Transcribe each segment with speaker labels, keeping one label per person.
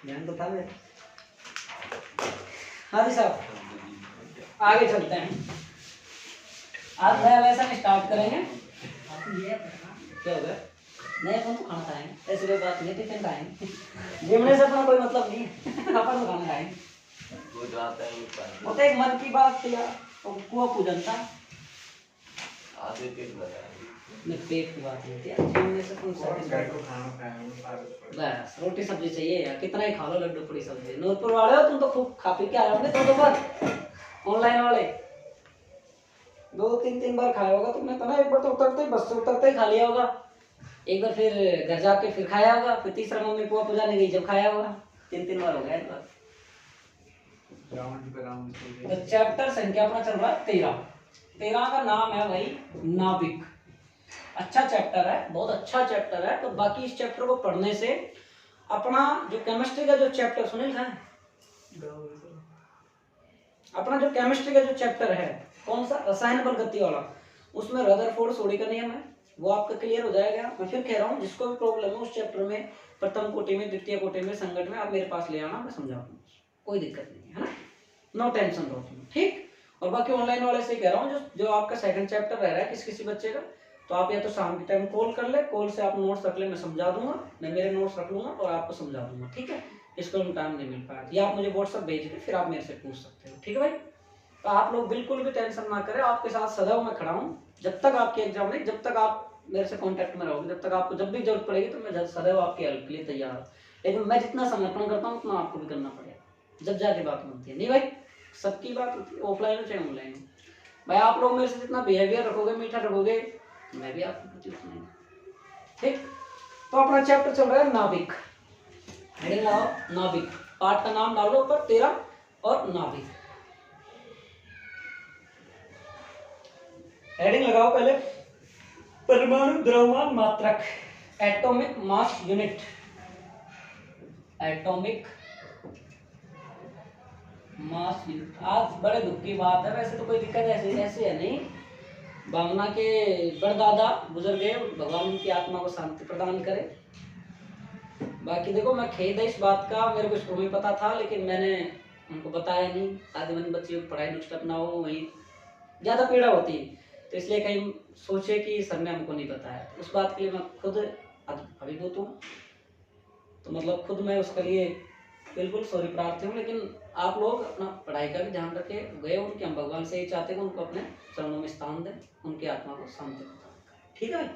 Speaker 1: ध्यान तो था मेरा। हाँ जी साहब, आगे चलते हैं। आज नया लेसन स्टार्ट करेंगे। क्या हो गया? नहीं, अपन तो खाना खाएंगे, ऐसी कोई बात नहीं, टिफिन खाएंगे। जिमने से अपना कोई मतलब नहीं है। अपन तो खाना खाएंगे। वो तो एक मन की बात थी यार, कुआ पूजन था।
Speaker 2: आधे पेट भरा
Speaker 1: मैं पेट की बात नहीं थी, जिमने से तुम बस रोटी सब्जी चाहिए यार, कितना ही खा लो लड्डू पूरी सब्जी। नूरपुर वाले हो तुम तो खूब खा पी के आए होंगे दो बार। ऑनलाइन वाले 2-3 बार खाया होगा तुमने तो ना। एक बार तो उतरते ही, बस से उतरते ही खा लिया होगा। एक बार फिर घर जाके फिर खाया होगा, फिर तीसरा मम्मी कुआ पुजाने गई जब खाया होगा। 3 बार हो गया एक बार। तो चैप्टर संख्या अपना चल रहा है 13 का नाम है भाई नाभिक। अच्छा चैप्टर है, बहुत अच्छा चैप्टर है। तो बाकी इस चैप्टर को पढ़ने से अपना जो केमिस्ट्री का जो चैप्टर, सुनील है अपना जो केमिस्ट्री का जो चैप्टर है, कौन सा, रसायन बल गति वाला, उसमें रदरफोर्ड सोडी का नियम है, वो आपका क्लियर हो जाएगा। मैं फिर कह रहा हूँ, जिसको भी प्रॉब्लम है उस चैप्टर में, प्रथम कोटि में, द्वितीय कोटि में, संकट में, आप मेरे पास ले आना, मैं समझा दूंगा, कोई दिक्कत नहीं है ना। नो टेंशन रहो तुम, ठीक। और बाकी ऑनलाइन वाले से कह रहा हूँ, जो आपका सेकंड चैप्टर रह रहा है किसी बच्चे का, तो आप या तो शाम के टाइम कॉल कर ले, कॉल से आप नोट्स रख ले, मैं समझा दूंगा, मैं मेरे नोट्स रख लूंगा और आपको समझा दूंगा, ठीक है। इसको टाइम नहीं मिल पाया, या आप मुझे व्हाट्सएप भेज के फिर आप मेरे से पूछ सकते हो, ठीक है भाई। तो आप लोग बिल्कुल भी टेंशन ना करें, आपके साथ सदैव मैं खड़ा हूँ, जब तक आपकी एग्जाम नहीं, जब तक आप मेरे से कांटेक्ट में रहोगे, जब तक आपको जब भी जरूरत पड़ेगी तो मैं सदैव आपकी हेल्प के लिए तैयार हूँ। लेकिन मैं जितना समर्पण करता हूँ उतना आपको भी करना पड़ेगा, जब जाके बात बनती है। नहीं भाई, सबकी बात होती है, ऑफलाइन हो चाहे ऑनलाइन हो। भाई आप लोग मेरे से जितना बिहेवियर रखोगे, मीठा रखोगे, मैं भी आपके प्रति उतना ही, ठीक। तो अपना चैप्टर चल रहा है नाभिक। हेडिंग लगाओ नाभिक, पाठ का नाम डालो ऊपर 13 और नाभिक। हेडिंग लगाओ पहले, परमाणु द्रव्यमान मात्रक, atomic mass unit, atomic mass unit. आज बड़े दुख की बात है, वैसे तो कोई दिक्कत ऐसे है नहीं, भावना के बड़दादा गुजर गए, भगवान उनकी आत्मा को शांति प्रदान करे। बाकी देखो, मैं खेद है इस बात का, मेरे को शुरू में पता था लेकिन मैंने उनको बताया नहीं, आगे मन बच्चे पढ़ाई डिस्टर्ब ना हो, वहीं ज़्यादा पीड़ा होती है, तो इसलिए कहीं सोचे कि सर ने हमको नहीं बताया, उस बात के लिए मैं खुद अभिभूत हूँ। तो मतलब खुद मैं उसके लिए बिल्कुल सॉरी प्रार्थी हूँ। लेकिन आप लोग अपना पढ़ाई का भी ध्यान रखे गए उनके, हम भगवान से ही चाहते हैं उनको अपने चरणों में स्थान दें, उनकी आत्मा को शांति प्रदान करें, ठीक है।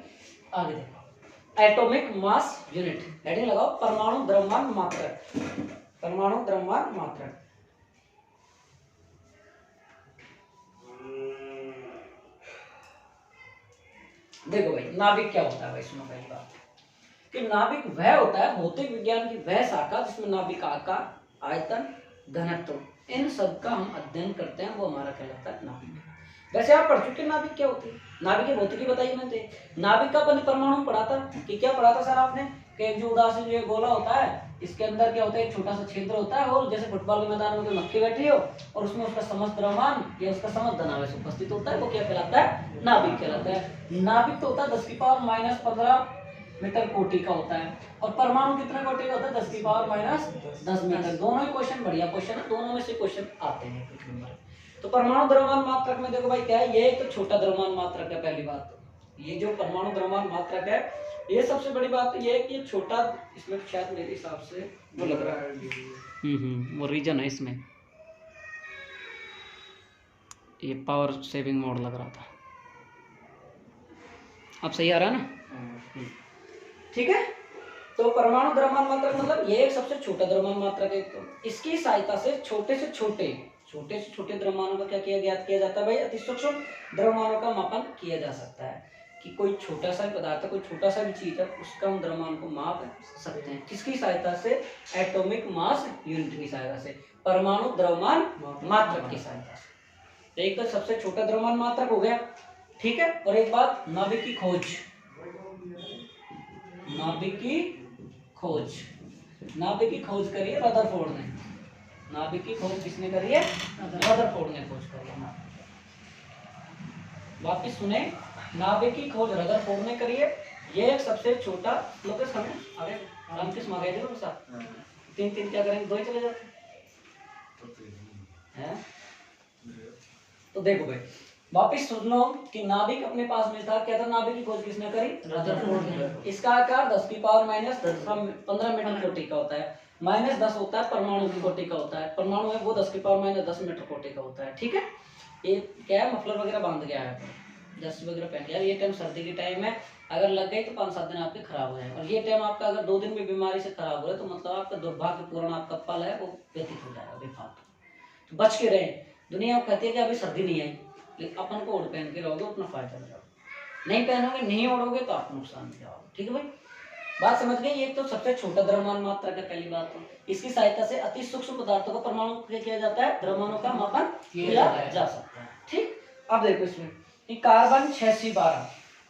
Speaker 1: आगे देखो, एटॉमिक मास यूनिट, हेडिंग लगाओ परमाणु द्रव्यमान मात्रक, परमाणु द्रव्यमान मात्रक। देखो भाई, नाभिक क्या होता है भाई, सुनो पहली बात कि नाभिक वह होता है भौतिक विज्ञान की वह शाखा जिसमें नाभिक आकार, आयतन, घनत्व, इन सब का हम अध्ययन करते हैं, वो हमारा कहलाता है नाभिक। वैसे आप पढ़ चुके नाभिक क्या होती है, नाभिक की भौतिकी बताइए मैंने। नाभिक का परमाणु पढ़ा था कि क्या पढ़ा था सर आपने, कि जो उदासी जो गोला होता है, इसके अंदर क्या होता है, एक छोटा सा छिद्र होता है, और जैसे फुटबॉल के मैदान में कोई मक्खी बैठी हो और उसमें उसका समस्त द्रव्यमान या उसका समस्त धनावेश उपस्थित होता है, वो क्या कहलाता है, नाभिक कहलाता है। नाभिक तो होता है 10⁻⁻15 मीटर कोटि का होता है, और परमाणु कितने कोटि का होता है, 10⁻10 मीटर। दोनों ही क्वेश्चन बढ़िया क्वेश्चन है, दोनों में से क्वेश्चन आते हैं एक नंबर। तो परमाणु द्रव्यमान मात्रक में देखो भाई क्या है, ये एक तो छोटा द्रव्यमान मात्रक है, पहली बात तो ये जो परमाणु द्रव्यमान मात्रक है, ये सबसे बड़ी बात तो ये है कि ये छोटा, इसमें शायद मेरे हिसाब से वो लग रहा है, वो रीजन है इसमें, ये पावर सेविंग मोड लग रहा था, अब सही आ रहा है ना, ठीक है। तो परमाणु द्रव्यमान मात्रक मतलब ये एक सबसे छोटा द्रव्यमान मात्रक है, तो इसकी सहायता से छोटे से छोटे द्रव्यमानों का क्या ज्ञात किया जाता है भाई, अति सूक्ष्म द्रव्यमानों का मापन किया जा सकता है। कि कोई छोटा सा पदार्थ है, कोई छोटा सा भी चीज है, उसका हम द्रव्यमान को माप सकते हैं, किसकी सहायता से, एटॉमिक मास यूनिट की सहायता से, परमाणु द्रव्यमान मात्रक की सहायता से। एक तो सबसे छोटा द्रव्यमान मात्रक हो गया, ठीक है। और एक बात, नाभिक की खोज, नाभिक की खोज करी है रदरफोर्ड ने। नाभिक की खोज किसने करी है, रदरफोर्ड ने खोज करी है। वापिस सुने, नाभिक की खोज रदरफोर्ड ने करी है। ये एक सबसे छोटा लोकेश हमें अरे रामकृष्ण आ गए थे साथ, तीन तीन क्या करेंगे, 2 ही चले जाते हैं। तो देखो भाई वापिस सुन लो कि नाभिक अपने पास में था, क्या था, नाभिक की खोज किसने करी, रदरफोर्ड ने। इसका आकार 10 की पावर माइनस 15 मीटर कोटि का होता है। -10 होता है परमाणु की कोटि का होता है, परमाणु है वो 10 की पावर -10 मीटर कोटि का होता है। ठीक है, ये क्या है, मफलर वगैरह बांध गया है, जर्सी वगैरह पहन लिया। ये टाइम सर्दी की टाइम है, अगर लग गई तो 5-7 दिन आपके खराब हो जाए, और ये टाइम आपका अगर 2 दिन में बीमारी से खराब हो रहा है तो मतलब आपका दुर्भाग्यपूर्ण आपका पल है वो व्यतीत हो जाएगा बेफालतू। तो बच के रहें। दुनिया कहती है कि अभी सर्दी नहीं आई, लेकिन अपन को ओढ़ पहन के रहोगे अपना फायदा हो जाओगे, नहीं पहनोगे नहीं ओढ़ोगे तो आप नुकसान में जाओगे। ठीक है भाई, बात समझ गई। ये तो सबसे छोटा द्रव्यमान मात्रा का पहली बात है। इसकी सहायता से अति सूक्ष्म पदार्थों को परमाणु किया जाता है, द्रव्यमानों का मापन किया जा सकता है। ठीक, अब देखो इसमें कि कार्बन 6C12,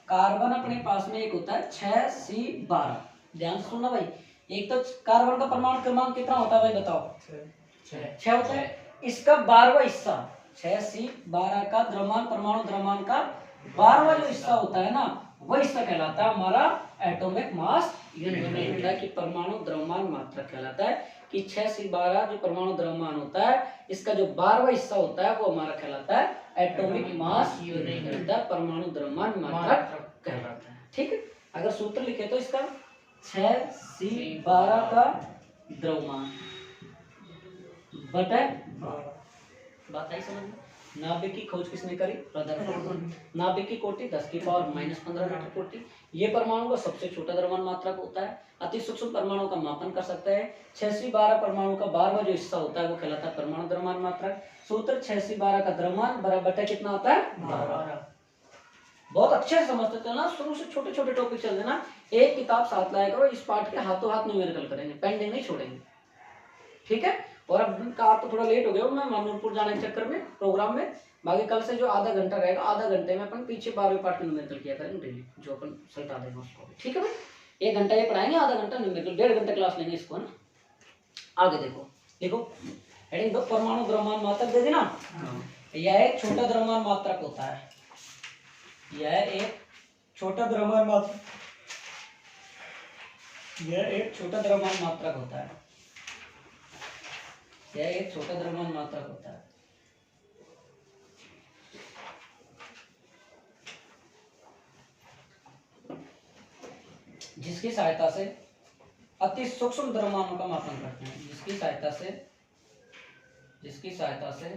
Speaker 1: कार्बन अपने पास में एक होता है 6C12, ध्यान से सुनना भाई। एक तो कार्बन का परमाणु क्रमांक कितना होता है भाई बताओ, 6 होता है। इसका 12वां हिस्सा 6C12 का द्रव्यमान, परमाणु द्रव्यमान का 12वां जो हिस्सा होता है ना, वह हिस्सा कहलाता है हमारा एटॉमिक मास यूनिट, कि परमाणु द्रव्यमान मात्रा कहलाता है। कि 6C12 जो परमाणु द्रव्यमान होता है, इसका जो 12वां हिस्सा होता है वो हमारा कहलाता है एटॉमिक मास यूनिट, परमाणु द्रव्यमान मात्रा कहलाता है। ठीक है, अगर सूत्र लिखे तो इसका 6C12 का द्रव्यमान बटा, बात आई समझ में। नाभिक की खोज किसने करी, रदरफोर्ड। नाभिक की कोटि 10 की पावर -15 मीटर कोटि। ये परमाणु का सबसे छोटा द्रव्यमान मात्रा होता है, अति सूक्ष्म परमाणु का मापन कर सकता है। 6C12 परमाणु का 12वां जो हिस्सा होता है वो कहलाता है परमाणु द्रव्यमान मात्रा। सूत्र 6C12 का द्रव्यमान बराबर कितना होता है, 12। बहुत अच्छे से समझते चलना, शुरू से छोटे छोटे टॉपिक चल देना। एक किताब साथ लाया करो, इस पार्ट के हाथों हाथ न्यूमेरिकल करेंगे, पेंडिंग नहीं छोड़ेंगे। ठीक है, और अब का आप तो थोड़ा लेट हो गया, मैं मानूरपुर जाने के चक्कर में प्रोग्राम में। बाकी कल से जो आधा घंटा रहेगा, आधा घंटे में अपन पीछे 12वें पार्ट के न्यूमेरिकल किया करेंगे डेली, जो अपन सल्टा देंगे उसको। ठीक है भाई, 1 घंटा ये पढ़ाएंगे, आधा घंटा न्यूमेरिकल, 1.5 घंटे क्लास लेंगे इसको, है ना। आगे देखो, देखो हेडिंग दो, परमाणु द्रव्यमान मात्रक दे देना। यह एक छोटा द्रव्यमान मात्रक होता है, यह एक छोटा द्रव्यमान मात्रक, यह एक छोटा द्रव्यमान मात्रक होता है, यह एक छोटा द्रव्यमान मात्रक होता है। जिसकी सहायता से अति सूक्ष्म द्रव्यमानों का मापन करते हैं, जिसकी सहायता से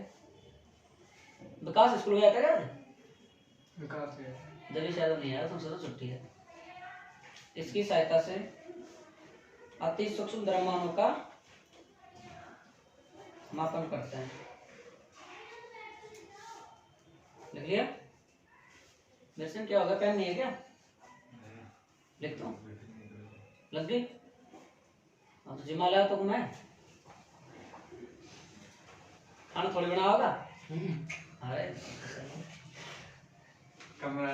Speaker 1: विकास स्कूल में जाता है, विकास जल्दी शायद नहीं आया, तुमसे तो छुट्टी है। इसकी सहायता से अति सूक्ष्म द्रव्यमानों का मापन करते हैं। लिख लिया, दर्शन क्या होगा, पेन नहीं है क्या, लिख दो, लग गई। हाँ तो जिम्मा लाया तो मैं खाना थोड़ी बना होगा। अरे कमरा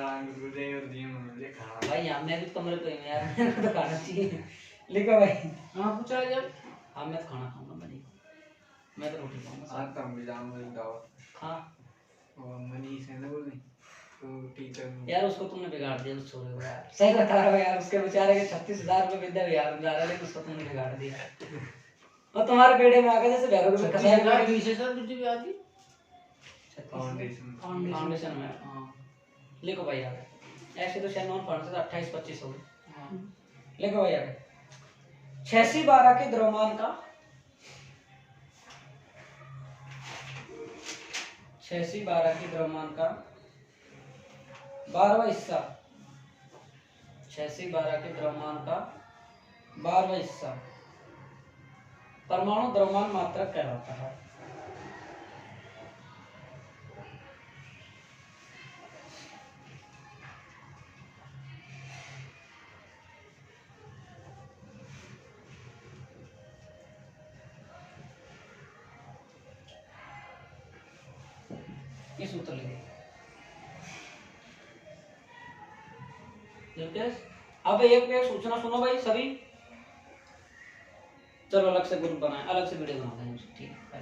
Speaker 1: भाई, हमने भी कमरे पे यार, तो खाना चाहिए। लिखो भाई। हाँ पूछा जब, हाँ मैं तो खाना खाऊंगा, मैं तो रोटी खाऊंगा। आज तो हम भी जाऊंगा दावत। हाँ और मनीष है ना बोल नहीं तो टीचर यार, उसको तुमने बिगाड़ दिया उस छोरे को यार, सही बता रहा हूँ यार। उसके बेचारे के 36,000 रुपए विद्या विहार जा रहा है, लेकिन उसको तुमने बिगाड़ दिया। और तुम्हारे पेड़े में आके जैसे भैरव में कसाई लगा दी विशेषण बुद्धि भी आती फाउंडेशन में। हाँ लिखो भाई यार, ऐसे तो शायद नॉन फाउंडेशन 28-25 हो गए। लिखो भाई यार, 6C12 के द्रव्यमान का 6C12 के द्रव्यमान का 12वां हिस्सा, 6C12 के द्रव्यमान का 12वां हिस्सा परमाणु द्रव्यमान मात्रक कहलाता है। ये सूत्र लिखिए। अब एक सूचना सुनो भाई सभी, चलो अलग से ग्रुप बनाए, अलग से वीडियो बनाते हैं। ठीक है,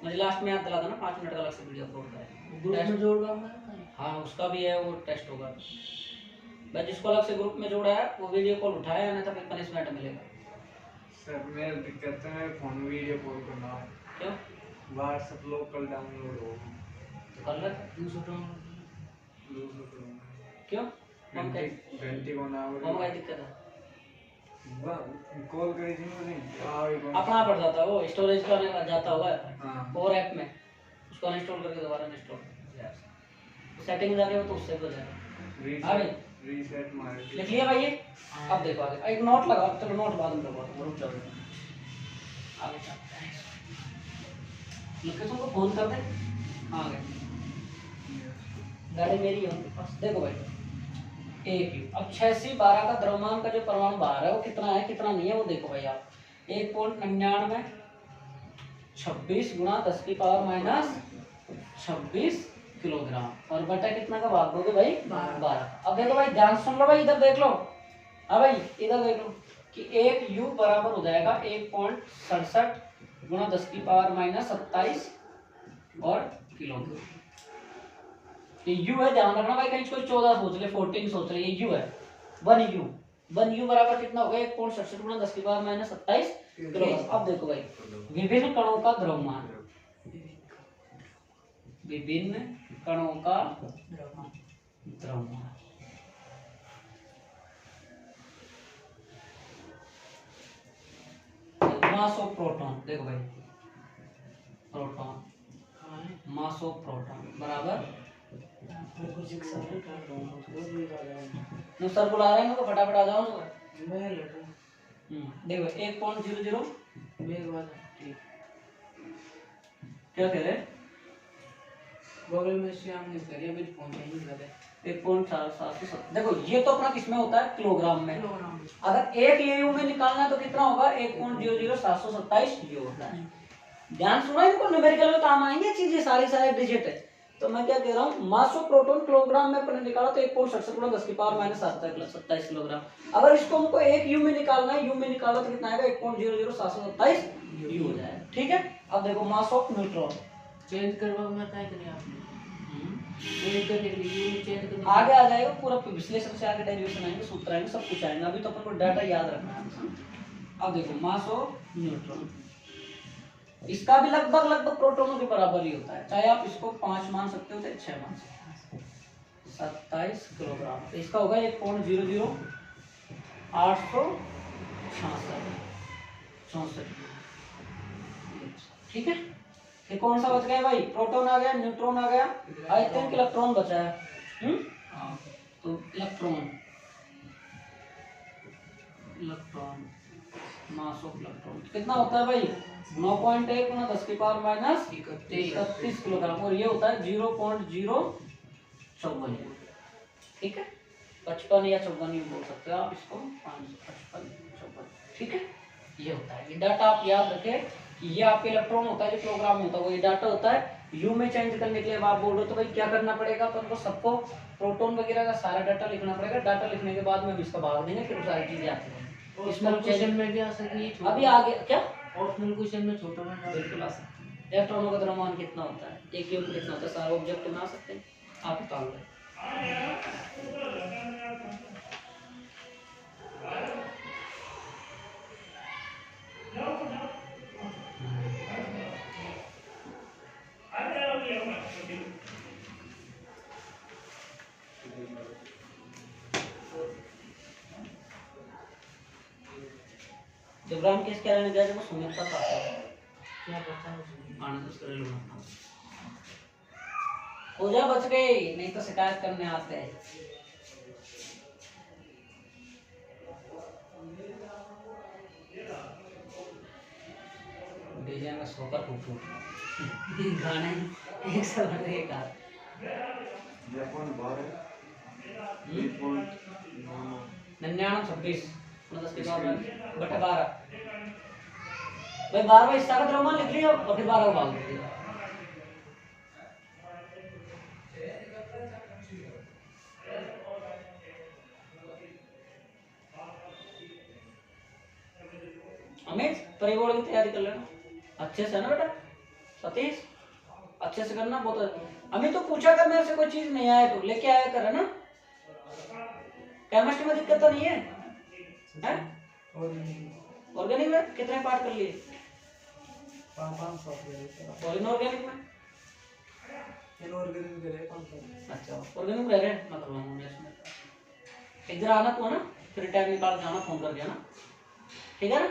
Speaker 1: मुझे लास्ट में याद दिला देना, 5 मिनट का अलग से वीडियो अपलोड करें, ग्रुप में जोड़ना है। हाँ उसका भी है, वो टेस्ट होगा भाई। जिसको अलग से ग्रुप में जोड़ा है वो वीडियो कॉल उठाए, नहीं तो फिर पनिशमेंट मिलेगा।
Speaker 3: सर मेरे दिक्कत है, मेरे फोन में वीडियो कॉल करना
Speaker 1: क्यों?
Speaker 3: व्हाट्सएप लोकल डाउनलोड हो
Speaker 1: तो कर ले। क्यों? हम क्या
Speaker 3: घंटी को ना
Speaker 1: हम क्या दिक्कत है?
Speaker 3: कॉल करी थी मुझे
Speaker 1: अपना पड़ जाता है वो, स्टोरेज का जाता होगा
Speaker 3: हाँ
Speaker 1: और ऐप में, उसको अनइंस्टॉल करके दोबारा इंस्टॉल सेटिंग में जाके वो तो उससे हो जाएगा। हाँ भाई
Speaker 3: रीसेट मार
Speaker 1: लिख लिया भाई ये। अब देखो आगे एक नोट लगा, चलो नोट बाद में लगवा, रुक जाओ आगे चलते हैं। लोकेशन को फोन कर दे। हाँ आ गए, गाड़ी मेरी है उनके पास। देखो भाई एक ही अब 6C12 का द्रव्यमान का जो परमाणु भार है वो कितना है कितना नहीं है वो देखो भाई आप 1.99 26 गुणा 10 की पावर माइनस 26 किलोग्राम और बटा कितना का भाग दोगे भाई 12। अब देखो भाई ध्यान सुन लो भाई, इधर देख लो। हाँ भाई इधर देख लो कि एक U बराबर हो जाएगा 1.67 गुणा 10 की पावर माइनस 27 और किलोग्राम। ये U है, ध्यान रखना भाई, कहीं कोई 14 सोच ले 14 सोच ले, ये U है। 1U बराबर कितना होगा 1.67 गुणा 10 की पावर माइनस 27 किलोग्राम। अब देखो भाई विभिन्न कणों का द्रव्यमान, विभिन्न कणों का द्रव्यमान मास ऑफ प्रोटॉन। देखो भाई प्रोटॉन मास ऑफ प्रोटॉन बराबर सर बुला रहे हैं उनको, फटाफट आ जाओ ना। देखो 1.00 क्या कह रहे हैं
Speaker 4: बगल में से हमने करिए अभी फोन नहीं लगा
Speaker 1: 1.47। देखो ये तो अपना किसमें होता है किलोग्राम में। अगर एक AU में निकालना है तो कितना होगा 1.00727 ये होता है। ध्यान सुनो, इनको न्यूमेरिकल में काम आएंगे चीजें, सारी डिजिट है। तो मैं क्या कह रहा हूँ मास ऑफ प्रोटॉन किलोग्राम में अपने निकाला तो 1.67 गुणा 10 की पावर माइनस 27 किलोग्राम। अगर इसको हमको एक U में निकालना है, U में निकाला तो कितना आएगा 1.00727 U हो जाएगा। ठीक है। अब देखो मास ऑफ न्यूट्रॉन
Speaker 4: चेंज करवा मैं क्या करें आप चेंज करने के लिए चेंज करने
Speaker 1: आगे आ जाएगा, पूरा विश्लेषण से आगे डेरिवेशन आएंगे, सूत्र आएंगे, सब कुछ आएगा। अभी तो अपन को डाटा याद रखना है। अब देखो मास ऑफ न्यूट्रॉन, इसका भी लगभग प्रोटॉनों के बराबर ही होता है, चाहे आप इसको 5 मान सकते हो चाहे 6 मान सकते हो। 27 किलोग्राम, तो इसका होगा 1.00866। ठीक है। ये कौन सा बच गया भाई, प्रोटॉन आ गया, न्यूट्रॉन आ गया, आई थिंक इलेक्ट्रॉन बचा है। तो इलेक्ट्रॉन मास ऑफ इलेक्ट्रॉन कितना होता है भाई 9.1 गुना 10 की पावर माइनस 31 किलोग्राम और ये होता है 0.054। ठीक है, 55 या 54 बोल सकते हो आप इसको, 55 54। ठीक है, ये होता है। ये डाटा आप याद रखें कि ये आपके इलेक्ट्रॉन होता है जो किलोग्राम में होता है, वो ये डाटा होता है। यू में चेंज करने के लिए आप बोल रहे हो तो भाई क्या करना पड़ेगा अपन को, सबको प्रोटॉन वगैरह का सारा डाटा लिखना पड़ेगा। डाटा लिखने के बाद में हम इसका भाग देंगे, फिर सारी चीजें आती हैं।
Speaker 4: ऑप्शनल क्वेश्चन में भी आ सकती है,
Speaker 1: अभी आगे क्या
Speaker 4: ऑप्शनल क्वेश्चन में छोटा में
Speaker 1: बिल्कुल आ सकता है। इलेक्ट्रॉनों का द्रव्यमान कितना होता है, एक यूनिट कितना होता है, सारा ऑब्जेक्ट बना सकते हैं आप निकाल रहे। जब राम केस क्या रहने गया जब वो सुमित का साथ
Speaker 4: क्या पता है उसमें
Speaker 1: आनंद उसका रेलू अपना हो जा, बच गए, नहीं तो शिकायत करने आते हैं। डीजे में सोकर फूट गाने एक साल में एक आ
Speaker 3: जापान 12
Speaker 1: 99 26 10 के बाद बटे 12 भाई 12 में इसका द्रव्यमान लिख लियो और फिर 12 को भाग दीजिए। अमित परिवोड़ की तैयारी कर लेना अच्छे से ना बेटा, सतीश अच्छे से करना बहुत। अमित तो पूछा कर मेरे से कोई चीज नहीं आया तो लेके आया कर, है ना। केमिस्ट्री में दिक्कत तो नहीं है, है? ऑर्गेनिक में कितने पार्ट कर लिए?
Speaker 4: 500
Speaker 1: और इनऑर्गेनिक में?
Speaker 4: इनऑर्गेनिक करे 500।
Speaker 1: अच्छा ऑर्गेनिक में रह गए, मैं करवाऊंगा मैं इसमें। इधर आना तू है ना, फिर टाइम निकाल जाना, फोन कर देना, ठीक है ना?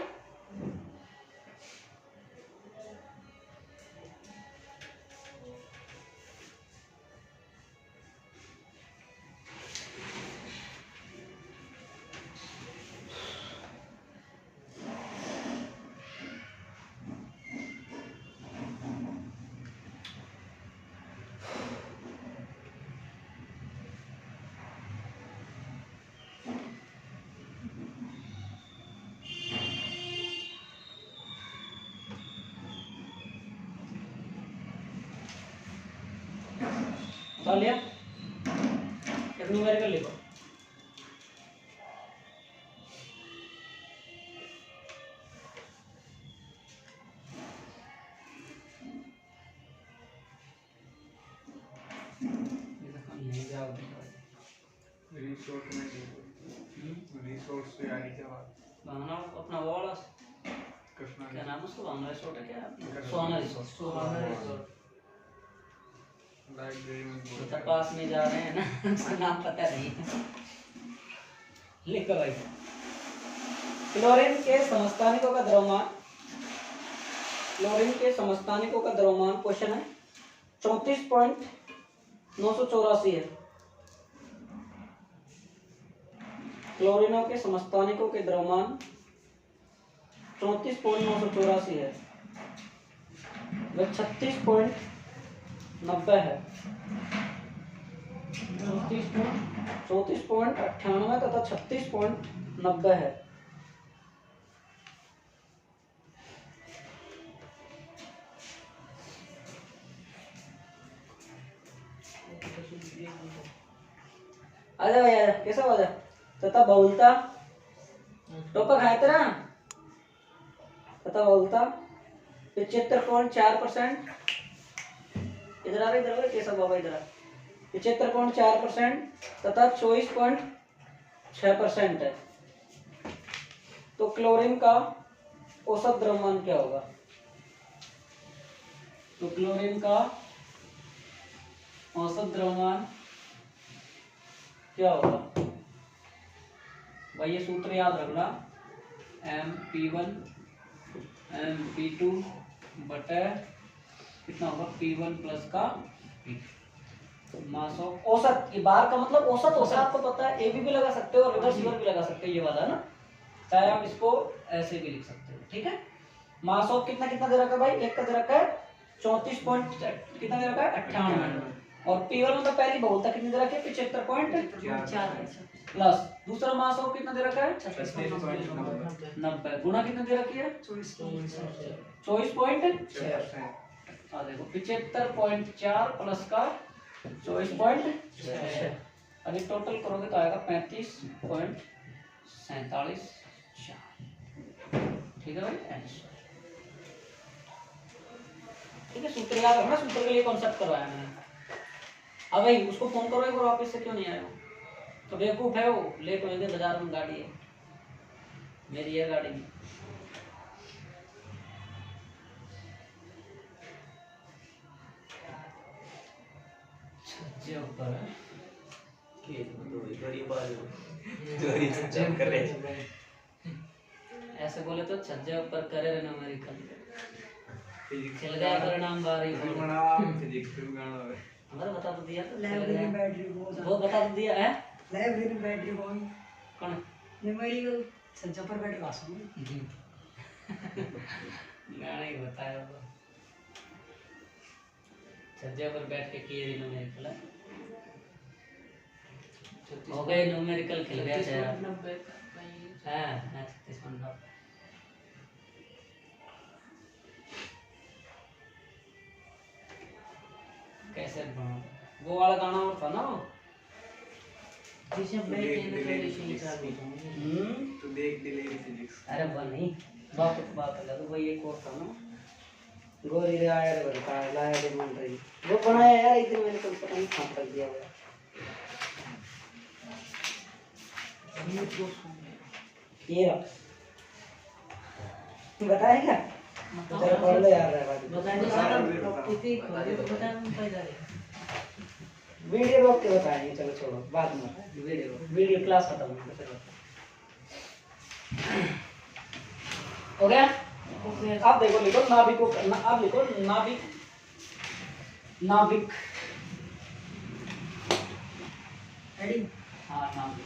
Speaker 1: डाल लिया, एक न्यूमेरिकल लिखो।
Speaker 3: रिसोर्ट में रिसोर्ट से आई क्या बात?
Speaker 1: भावना अपना वो वाला
Speaker 3: कृष्णा
Speaker 1: क्या नाम है उसका, भावना रिसोर्ट है क्या?
Speaker 3: कृष्णा।
Speaker 1: सोहाना रिसोर्ट।
Speaker 4: सोहाना रिसोर्ट।
Speaker 3: लाइब्रेरी में
Speaker 1: तो पास में जा रहे हैं ना, उसका नाम पता नहीं। लिखो भाई, क्लोरीन के समस्थानिकों का द्रव्यमान, क्लोरीन के समस्थानिकों का द्रव्यमान क्वेश्चन है 34.984 है। क्लोरीनों के समस्थानिकों के द्रव्यमान 34.984 है, वह 36.90 है। 34.98 तथा 36.90 है। आजा भाई आजा, कैसा आजा? तथा बहुलता टोपा खाए तेरा, तथा बहुलता 75.4%। इधर आ, इधर आ, कैसा बाबा इधर आ। 75.4% तथा 24.6% है। तो क्लोरीन का औसत द्रव्यमान क्या होगा? तो क्लोरीन का औसत द्रव्यमान क्या होगा भाई? ये सूत्र याद रखना, MP1 MP2 बटे कितना होगा P1 प्लस का P2 मास ऑफ औसत। ये बार का मतलब औसत होता है, आपको पता है। AB भी लगा सकते हो और रिवर्सिबल भी लगा सकते हो, ये वाला ना, चाहे आप इसको ऐसे भी लिख सकते हो, ठीक है। मास ऑफ कितना कितना दे रखा है भाई? एक का दे रखा है 34 पॉइंट कितना दे रखा है 98, और P1 मतलब पहली बहुलता कितनी दे रखी है 75.4 प्लस दूसरा मास ऑफ कितना दे रखा है 90 गुणा कितना दे रखी है 24.6। हाँ देखो 75.4 प्लस का 24.6, अगर टोटल करोगे तो आएगा 35.47। ठीक है भाई, ठीक है। सूत्र याद रखना, सूत्र के लिए कॉन्सेप्ट करवाया मैंने। अब भाई उसको फोन करो एक बार, वापस से क्यों नहीं आया वो? तो बेवकूफ है वो, लेट होंगे, बाजार में गाड़ी है, मेरी है गाड़ी में। छज्जे ऊपर है
Speaker 2: खेत में तो बड़ी बात जोरी से चेक कर रहे हैं।
Speaker 1: ऐसे बोले तो छज्जे ऊपर करे रहना अमेरिकन चल गया परिणाम बारी
Speaker 3: फिजिक्स में गाना है।
Speaker 1: हमारा बता तो दिया,
Speaker 5: लाइब्रेरी बैटरी
Speaker 1: वो बता तो दिया है।
Speaker 5: लाइब्रेरी बैटरी कौन
Speaker 1: कौन
Speaker 5: न्यूमेरिकल छज्जा पर बैठ का सुन
Speaker 1: गाना ही बताया वो, छज्जे पर बैठ के किए न्यूमेरिकल हो गए, न्यूमेरिकल खेल गया है। हाँ 36 कैसे बनाओ? वो वाला गाना और था ना,
Speaker 4: जिसे ब्लैक एंड कंडीशन निकाल दी।
Speaker 3: तो देख डिलीवरी फिजिक्स।
Speaker 1: अरे वो नहीं, बात अलग, वो एक और था ना, गोरी रे आया रे बता लाया रे मन रही, वो बनाया यार एक दिन मैंने कल पता नहीं कहाँ तक दिया हुआ। ये रहा बताए क्या? चलो पढ़ लो यार रहवादी।
Speaker 4: बताएं तो सारा इतनी बताएं हम फायदा है।
Speaker 1: वीडियो रोक के बताएंगे, चलो छोड़ो बाद में, वीडियो क्लास खत्म होने के बाद। हो गया? आप देखो लिखो नाभिक को, आप लिखो नाभिक, नाभिक।
Speaker 5: रेडी?
Speaker 1: हाँ नाभिक।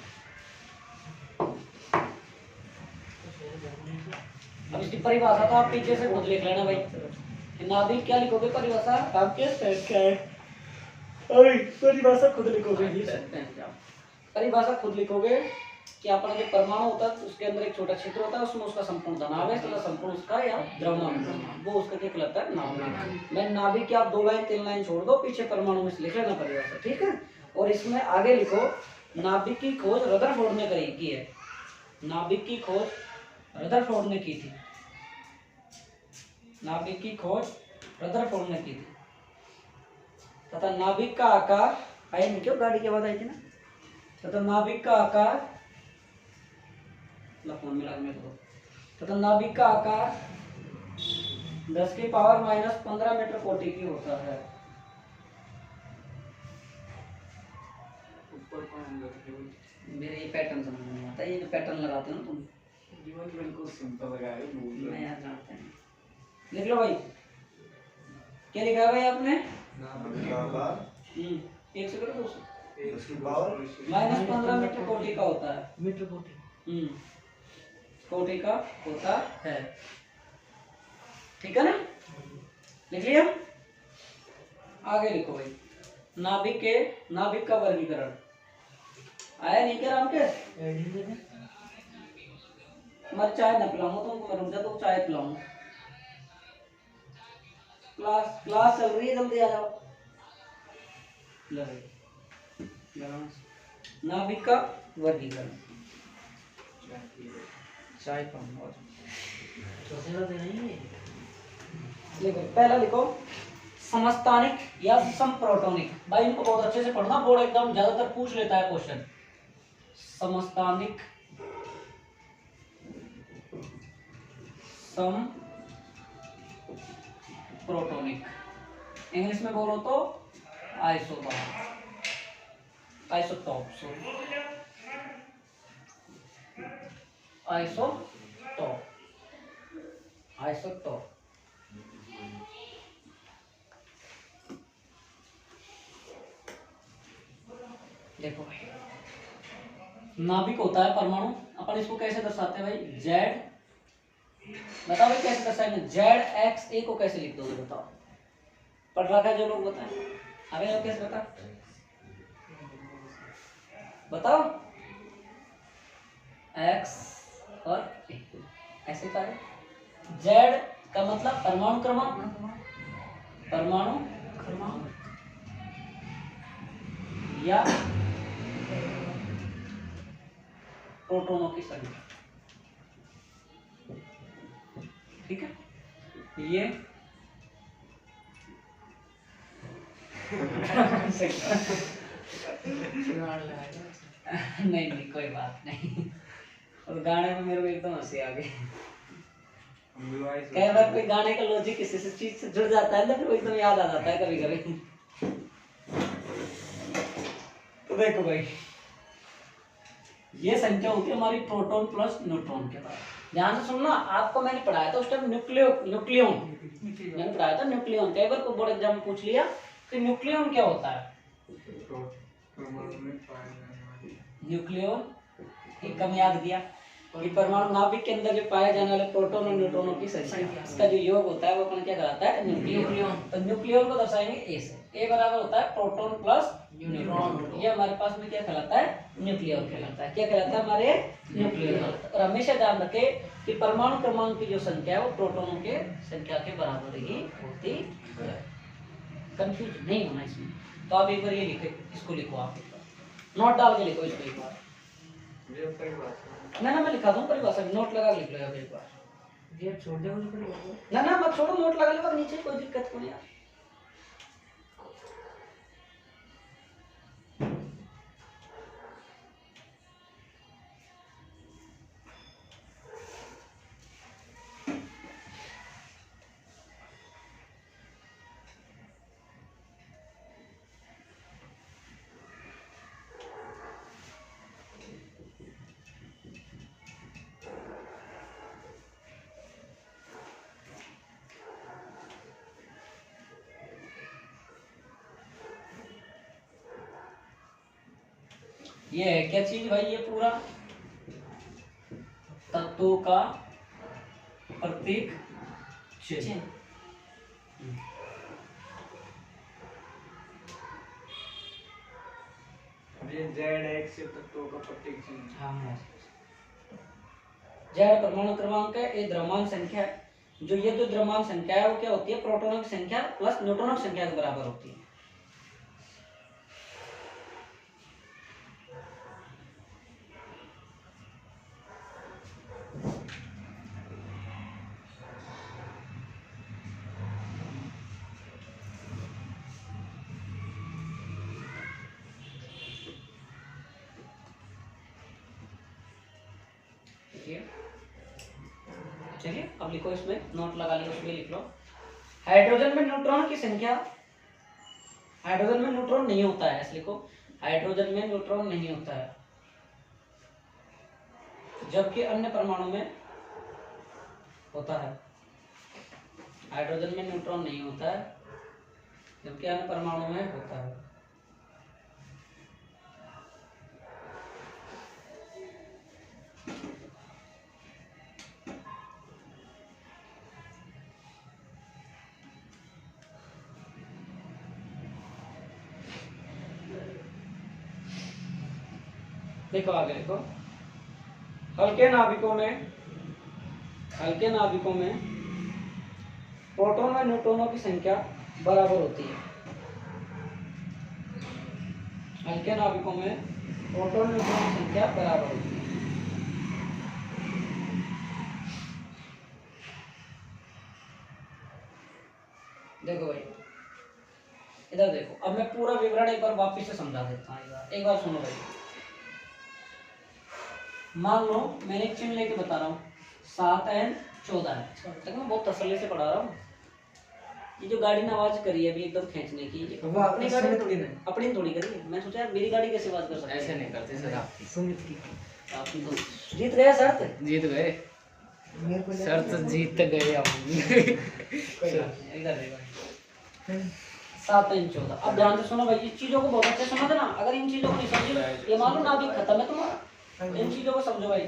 Speaker 1: अब इसकी परिभाषा तो आप पीछे से खुद लिख लेना भाई कि नाभिक क्या लिखोगे परिभाषा आपके सेट क्या है। अरे परिभाषा खुद लिखोगे, परिभाषा खुद लिखोगे कि अपना जो परमाणु होता है उसके अंदर एक छोटा क्षेत्र होता है, उसमें उसका संपूर्ण धनावेश तथा संपूर्ण उसका या द्रव्यमान वो उसका क्या कहलाता है नाभिक। मैं नाभिक की आप 2 लाइन 3 लाइन छोड़ दो, पीछे परमाणु में से लिख लेना परिभाषा, ठीक है। और इसमें आगे लिखो नाभिक की खोज रदरफोर्ड ने की है। नाभिक की खोज रदरफोर्ड ने की थी, नाभिक की खोज रदरफोर्ड ने की थी। तथा नाभिक का आकार आई नहीं, क्यों गाड़ी की आवाज आई थी ना। तथा नाभिक का आकार फोन मिला मेरे को। तथा नाभिक का आकार 10 की पावर -15 मीटर कोटि की होता है।
Speaker 3: ऊपर कौन करके
Speaker 1: मेरे ये पैटर्न समझ में नहीं आता, ये पैटर्न लगाते हो ना तुम।
Speaker 3: जीवन बिल्कुल सिंपल लगा है, भूल
Speaker 1: मैं यार जानते हैं। लिख लो भाई, क्या लिखा है भाई आपने? एक से करो 200 -15 मीटर कोटि का होता है।
Speaker 4: मीटर कोटि
Speaker 1: कोटि का होता है, ठीक है ना। लिख लिया? आगे लिखो भाई नाभिक का वर्गीकरण आया नहीं क्या राम के? मैं चाय न पिलाऊंगा तुमको, मैं रुक जा तो चाय पिलाऊंगा। क्लास चल रही है, जल्दी आ जाओ। नाभिक का वर्गीकरण चाय पाऊंगा। लिखो, पहला लिखो समस्थानिक या समप्रोटोनिक। भाई इनको बहुत अच्छे से पढ़ना, बोर्ड एकदम ज्यादातर पूछ लेता है क्वेश्चन। समस्थानिक, सम प्रोटोनिक, इंग्लिश में बोलो तो आइसोटॉप, आइसोटॉप देखो भाई, नाभिक होता है परमाणु, अपन इसको कैसे दर्शाते हैं भाई? जेड, बताओ भाई कैसे दर्शाएंगे? ZXA को कैसे लिख दोगे बताओ? पढ़ रखा है जो लोग, बताएं हमें लोग कैसे बताओ X और A ऐसे का है। Z का मतलब परमाणु क्रमांक, परमाणु क्रमांक या प्रोटॉनों की संख्या, ठीक है। ये नहीं कोई बात नहीं, और गाने में मेरे को एकदम हंसी आ गई। कई बार कोई गाने का लॉजिक किसी से चीज से जुड़ जाता है ना, फिर वो एकदम याद आ जाता है कभी कभी। तो देखो भाई, ये संख्या होती है हमारी प्रोटॉन प्लस न्यूट्रॉन के बाद। ध्यान से सुनना, आपको मैंने पढ़ाया था उस टाइम न्यूक्लियन मैंने पढ़ाया था न्यूक्लियन। कई बार को बोर्ड एग्जाम में पूछ लिया कि न्यूक्लियन क्या होता है। न्यूक्लियन एक कम याद किया कि परमाणु नाभिक के अंदर जो पाए जाने वाले प्रोटॉन और न्यूट्रॉनों की संख्या, इसका जो योग होता है वो अपन क्या कहलाता है? न्यूक्लियन। तो न्यूक्लियन को दर्शाएंगे ए से। ए बराबर होता है प्रोटॉन प्लस न्यूट्रॉन। ये हमारे पास में क्या कहलाता है? न्यूक्लियन कहलाता है। क्या कहलाता है? हमारे न्यूक्लियन। और हमेशा ध्यान रखें कि परमाणु क्रमांक की जो संख्या है वो प्रोटॉनों के संख्या के बराबर ही होती है। कंफ्यूज नहीं होना इसमें। तो आप एक बार ये लिखे, इसको लिखो, आप नोट डाल के लिखो इसको एक बार। ना मैं लिखा दूं परिभाषा, नोट लगा लिख लो एक बार।
Speaker 4: ये छोड़ दे मुझे पर
Speaker 1: ना मत छोड़ो, नोट लगा लो नीचे, कोई दिक्कत नहीं यार। ये है क्या चीज भाई, ये पूरा तत्वों का प्रतीक चिन्ह।
Speaker 3: ये जेड एक्स तत्वों का प्रतीक चिन्ह।
Speaker 1: हाँ, जेड परमाणु क्रमांक है, ये द्रव्यमान संख्या है। जो ये जो द्रव्यमान संख्या है वो क्या होती है, प्रोटॉनों की संख्या प्लस न्यूट्रॉनों की संख्या के बराबर होती है। चलिए अब लिखो, इसमें नोट लगा लियो, उसमें लिख लो। हाइड्रोजन में न्यूट्रॉन की संख्या, हाइड्रोजन में न्यूट्रॉन नहीं होता है, ऐसे लिखो, हाइड्रोजन में न्यूट्रॉन नहीं होता है, जबकि अन्य परमाणु में होता है। हाइड्रोजन में न्यूट्रॉन नहीं होता है, जबकि अन्य परमाणु में होता है। देखो आगे देखो, हल्के नाभिकों में प्रोटॉन और न्यूट्रॉनों की संख्या बराबर होती है। हल्के नाभिकों में प्रोटॉन न्यूट्रॉन की संख्या बराबर होती है। देखो भाई इधर देखो, अब मैं पूरा विवरण एक बार वापिस से समझा देता हूँ। एक बार सुनो भाई, मान लो मैंने एक चिन्ह लेके बता रहा हूँ, 7N14 है, तक मैं बहुत तसल्ली से पढ़ा रहा हूँ। ये जो गाड़ी ने आवाज करी है अभी एकदम खींचने की,
Speaker 5: वो
Speaker 1: अपनी गाड़ी
Speaker 5: थोड़ी ना,
Speaker 1: अपनी थोड़ी करी है। मैं सोचा यार मेरी गाड़ी कैसे आवाज कर सकती है,
Speaker 2: ऐसे नहीं करते सर, आपकी
Speaker 5: सुमित की
Speaker 1: आपकी तो जीत गया शर्त,
Speaker 2: जीत गए,
Speaker 5: मेरे को
Speaker 2: सर तो जीत गए हम।
Speaker 1: इधर देखो 7N14। अब ध्यान से सुनो भाई, इस चीजों को बहुत अच्छे से समझना। अगर इन चीजों को नहीं समझे, ये मालूम ना अभी खत्म है तुम्हारा। इन चीजों को समझो भाई।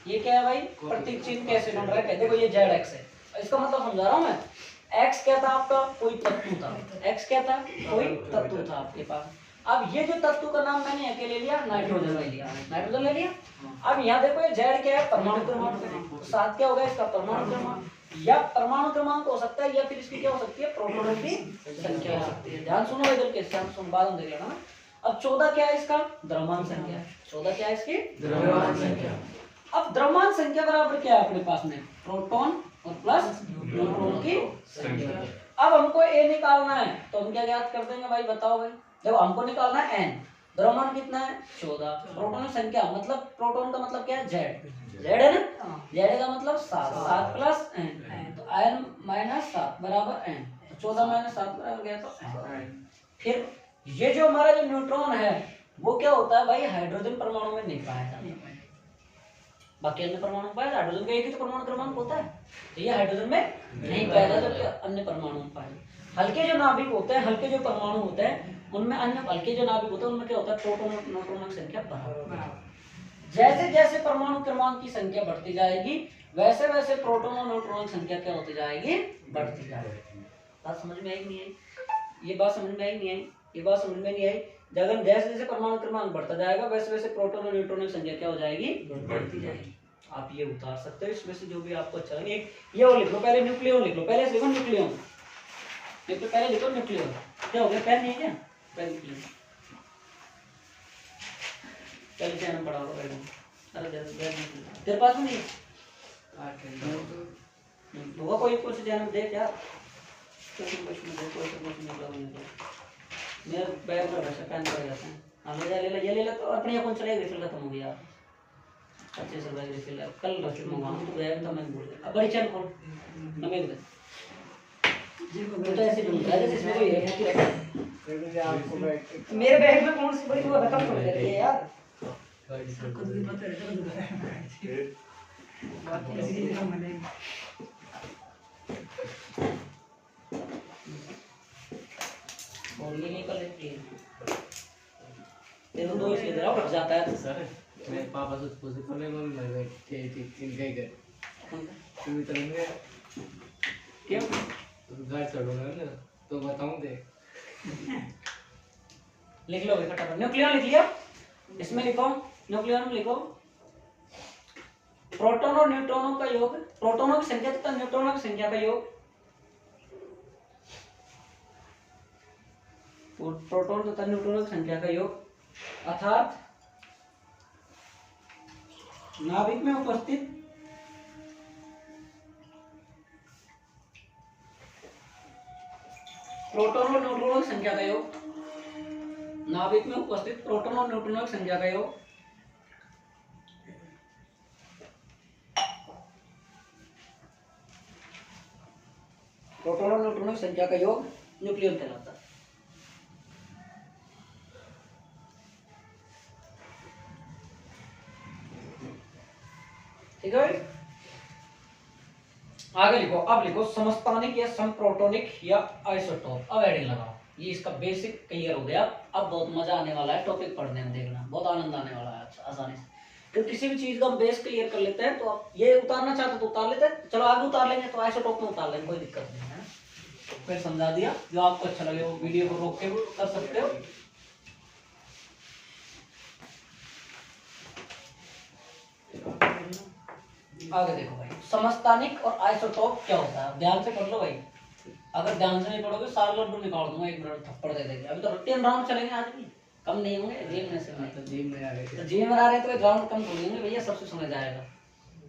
Speaker 1: ये क्या है भाई, प्रतीक चिन्ह कैसे बन रहा है, देखो ये जेड एक्स है, इसका मतलब समझा रहा हूँ मैं। एक्स क्या था आपका, कोई तत्व था, एक्स क्या था, कोई तत्व था आपके पास। अब ये जो तत्व का नाम मैंने अकेले लिया, नाइट्रोजन ले लिया, नाइट्रोजन ले लिया। अब यहाँ देखो ये जेड क्या है, परमाणु क्रमांक, तो 7 क्या होगा इसका, परमाणु क्रमांक, या परमाणु क्रमांक हो सकता है, या फिर इसकी क्या हो सकती है, प्रोटॉनों की संख्या हो सकती है। ध्यान सुनो इधर के, सुन बाद में देख लेना। अब 14 क्या है इसका, द्रव्यमान संख्या। 14 क्या है इसकी, द्रव्यमान संख्या। अब द्रव्यमान संख्या बराबर क्या है अपने पास में, प्रोटॉन और प्लस न्यूट्रॉन की संख्या। अब हमको ए निकालना है, तो हम क्या ज्ञात कर देंगे भाई, बताओ भाई। देखो हमको निकालना है एन, द्रव्यमान कितना है 14, प्रोटॉन की संख्या मतलब प्रोटॉन का मतलब क्या है, जेड, जेड है ना, जेड का मतलब 7, 7 प्लस एन, तो एन माइनस 7 बराबर एन, 14 माइनस 7 बराबर गया तो एन। फिर ये जो हमारा जो न्यूट्रॉन है वो क्या होता है भाई, हाइड्रोजन परमाणु में नहीं पाया जाता, बाकी अन्य परमाणु में पाया जाता। हाइड्रोजन का एक ही तो परमाणु क्रमांक होता है, तो ये हाइड्रोजन में नहीं पाया जाता, जबकि अन्य परमाणु में पाया जाता। हल्के जो नाभिक होते हैं, हल्के जो परमाणु होते हैं उनमें, अन्य हल्के जो नाभिक होते हैं उनमें क्या होता है, प्रोटॉन और न्यूट्रॉन की संख्या बराबर। जैसे जैसे परमाणु क्रमांक की संख्या बढ़ती जाएगी, वैसे वैसे प्रोटॉन और न्यूट्रॉन की संख्या क्या होती जाएगी, बढ़ती जाएगी। बात समझ में आई नहीं आई, ये बात समझ में आई नहीं आई, ये बात समझ में नहीं आई। जब जैसे जैसे परमाणु क्रमांक बढ़ता जाएगा, वैसे वैसे प्रोटॉन और न्यूट्रॉन की संख्या क्या हो जाएगी, बढ़ती जाएगी। आप ये उतार सकते हो इसमें से जो भी आपको अच्छा लगे। ये और लिख लो, पहले न्यूक्लियन लिख लो, पहले से लिखो न्यूक्लियन, पहले लिखो न्यूक्लियन। क्या हो गया, पेन नहीं है क्या, पेन न्यूक्लियन, पहले से हम पढ़ा लो पहले। अरे तेरे पास में नहीं होगा कोई कुछ ध्यान दे क्या, मेरा बैग में वैसे पेन पड़ जाता है। हाँ ले ले तो अपनी अकाउंट चलेगी, रिफिल खत्म हो गया यार, अच्छे से बैग रिफिल कल रसीद मंगवाऊँ तो बैग तो मैं भूल गया। अब बड़ी चैन खोल ना, मैं तो ऐसे ढूंढता है जैसे इसमें कोई है। मेरे बैग में कौन सी बड़ी वो रकम पड़ जाती है यार, और ये निकल लेती है तेरे 2 इसलिए दे रहा हूँ, रख जाता है तो।
Speaker 4: सर मेरे पापा से पूछे तो नहीं मम्मी मैं ठीक गई गए तुम चलेंगे
Speaker 1: क्यों?
Speaker 4: तो घर चढ़ूंगा ना तो बताऊं दे
Speaker 1: लिख लो भाई फटाफट। न्यूक्लियन लिख लिया, इसमें लिखो, न्यूक्लियन में लिखो प्रोटॉन और न्यूट्रॉनों का योग, प्रोटॉनों की संख्या तथा न्यूट्रॉनों की संख्या का योग, प्रोटॉन तथा न्यूट्रॉनों की संख्या का योग अर्थात नाभिक में उपस्थित प्रोटॉन और न्यूट्रॉनों की संख्या का योग, नाभिक में उपस्थित प्रोटॉन और न्यूट्रॉनों की संख्या का योग प्रोटॉन और न्यूट्रॉनों की संख्या का योग न्यूक्लियन कहलाता है। ठीक है भाई, आगे लिखो। अब लिखो समस्थानिक या समप्रोटोनिक या आइसोटोप। अब हेडिंग लगाओ, ये इसका बेसिक क्लियर हो गया। अब बहुत मजा आने वाला है टॉपिक पढ़ने में, देखना बहुत आनंद आने वाला है आसानी से। तो किसी भी चीज का हम बेस क्लियर कर लेते हैं, तो आप ये उतारना चाहते तो उतार लेते हैं, चलो आगे उतार लेंगे तो आइसोटोप में उतार लेंगे, कोई दिक्कत नहीं है। फिर समझा दिया, जो आपको अच्छा लगे वो वीडियो को रोक के कर सकते हो। आगे देखो भाई, समस्थानिक और आइसोटोप क्या होता है, ध्यान से पढ़ लो भाई। अगर ध्यान से नहीं पढ़ोगे सारे लड्डू निकाल दूंगा, 1 मिनट थप्पड़ दे देंगे। अभी तो 3 राउंड चलेंगे आज भी, कम नहीं होंगे। जिम में से
Speaker 4: तो जिम में आ गए
Speaker 1: तो जिम में आ रहे तो राउंड कम थोड़ी होंगे भैया, सबसे समझ आएगा।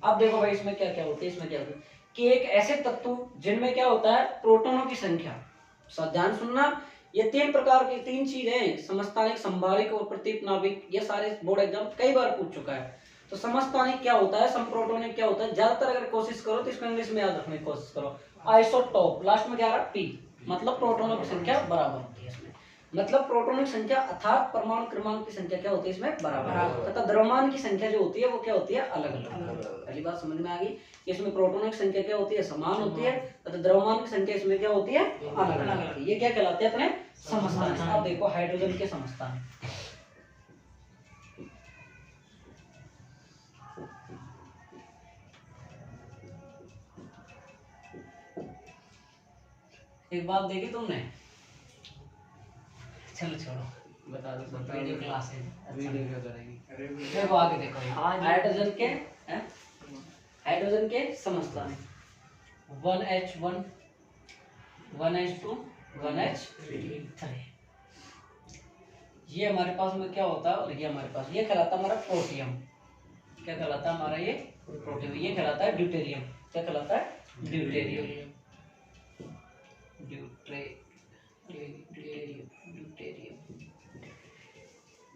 Speaker 1: अब देखो भाई इसमें क्या क्या होता है, इसमें क्या होता है कि एक ऐसे तत्व जिनमें क्या होता है प्रोटॉनों की संख्या, ध्यान सुनना, ये 3 प्रकार की 3 चीजें, समस्थानिक, संभारिक और प्रतीप नाभिक, ये सारे बोर्ड एग्जाम कई बार पूछ चुका है। तो समस्थानिक क्या होता है, समप्रोटोनिक क्या होता है, ज्यादातर अगर कोशिश करो तो इसको इंग्लिश में याद रखने की कोशिश करो। आइसोटोप लास्ट में क्या आ रहा है, पी, मतलब प्रोटॉनों की संख्या बराबर होती है इसमें, मतलब प्रोटॉनों की संख्या अर्थात परमाणु क्रमांक की संख्या क्या होती है इसमें बराबर, तथा द्रव्यमान की संख्या जो होती है वो क्या होती है अलग अलग। पहली बात समझ में आ गई, इसमें प्रोटॉनों की संख्या क्या होती है समान होती है, तथा द्रव्यमान की संख्या इसमें क्या होती है अलग अलग होती है। ये क्या कहलाते हैं अपने समस्थानिक। अब देखो हाइड्रोजन के समस्थानिक, एक बात देखी तुमने, चलो छोड़ो
Speaker 4: बता दो
Speaker 1: वीडियो क्लास है,
Speaker 4: वीडियो क्या करेगी।
Speaker 1: देखो आगे देखो हाइड्रोजन के हाइड्रोजन के समस्थानिक 1H1 1H2 1H3। ये हमारे पास में क्या होता है, ये हमारे पास ये कहलाता है हमारा प्रोटियम। क्या कहलाता है हमारा ये प्रोटियम, ये कहलाता है ड्यूटेरियम। क्या कहलाता है ड्यूटेरियम,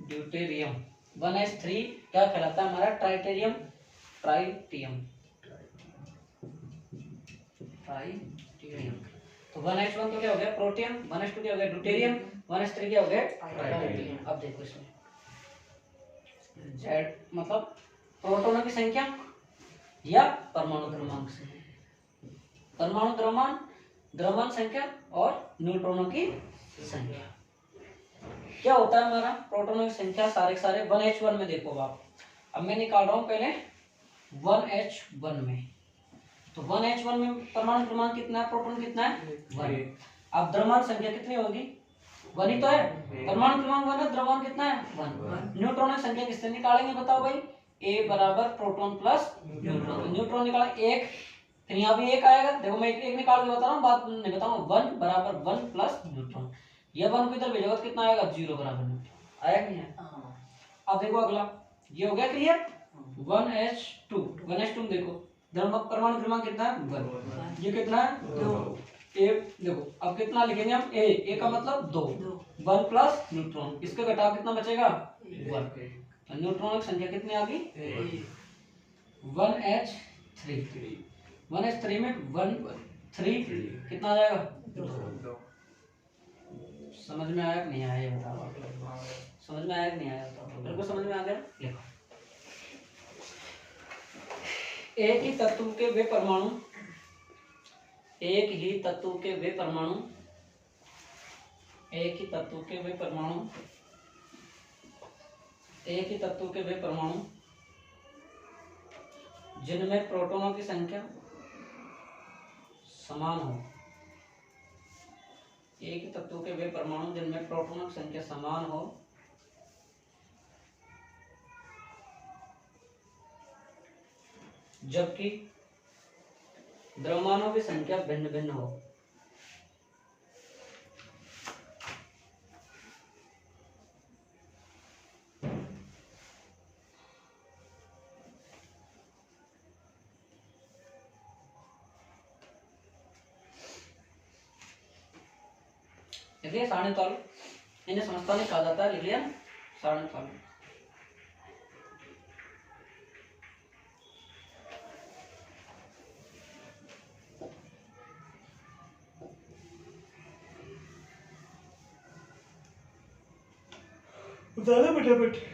Speaker 1: ड्यूटेरियम। 1H3 क्या कहलाता है हमारा ट्राइटेरियम, ट्राइटियम। तो 1H1 तो क्या हो गया प्रोटियम, 1H2 क्या हो गया ड्यूटेरियम, 1H3 क्या हो गया ट्राइटेरियम। अब देखो इसमें Z मतलब प्रोटॉनों की संख्या या परमाणु क्रमांक से, परमाणु द्रव्यमान, द्रव्यमान संख्या और न्यूट्रॉनों की संख्या। क्या होता है हमारा प्रोटॉनों की संख्या सारे के सारे 1H1 में देखो आप। अब मैं निकाल रहा हूं पहले 1H1 में, तो 1H1 में परमाणु क्रमांक कितना है, प्रोटॉन कितना है 1। अब द्रव्यमान संख्या कितनी होगी 1 ही तो है, परमाणु क्रमांक 1 है, द्रव्यमान कितना है 1। न्यूट्रॉन की संख्या किससे निकालेंगे बताओ भाई, A बराबर प्रोटॉन प्लस न्यूट्रॉन। न्यूट्रॉन निकाला 1, फिर यहाँ भी 1 आएगा। देखो मैं एक निकाल के बता रहा हूँ, बात नहीं बताऊंगा। 1 बराबर 1 प्लस न्यूट्रॉन, ये 1 को इधर भेजोगे तो कितना आएगा 0 बराबर न्यूट्रॉन आया नहीं है। अब देखो अगला, ये हो गया क्लियर। 1H2 में देखो परमाणु क्रमांक कितना है 1, ये कितना है 2। देखो अब कितना लिखेंगे हम, A का मतलब 2, 1 प्लस न्यूट्रॉन, इसके घटाव कितना बचेगा 1। तो न्यूट्रॉन की संख्या कितनी आ गई 1H3 में 1 3 कितना आ जाएगा 2। समझ में आया कि नहीं आया ये बताओ, समझ में आया कि नहीं आया बताओ, बिल्कुल समझ में आ गया। लिखो एक ही तत्व के वे परमाणु, एक ही तत्व के वे परमाणु, एक ही तत्व के वे परमाणु एक ही तत्व के वे परमाणु जिनमें प्रोटॉनों की संख्या समान हो। एक ही तत्व के वे परमाणु जिनमें प्रोटॉनों की संख्या समान हो जबकि द्रव्यमानों की संख्या भिन्न भिन्न हो। देखिए सारणी तौल इन्हें समस्थानिक कहा जाता है। लिख लिया सारणी तौल।
Speaker 5: ज़्यादा फटाफट।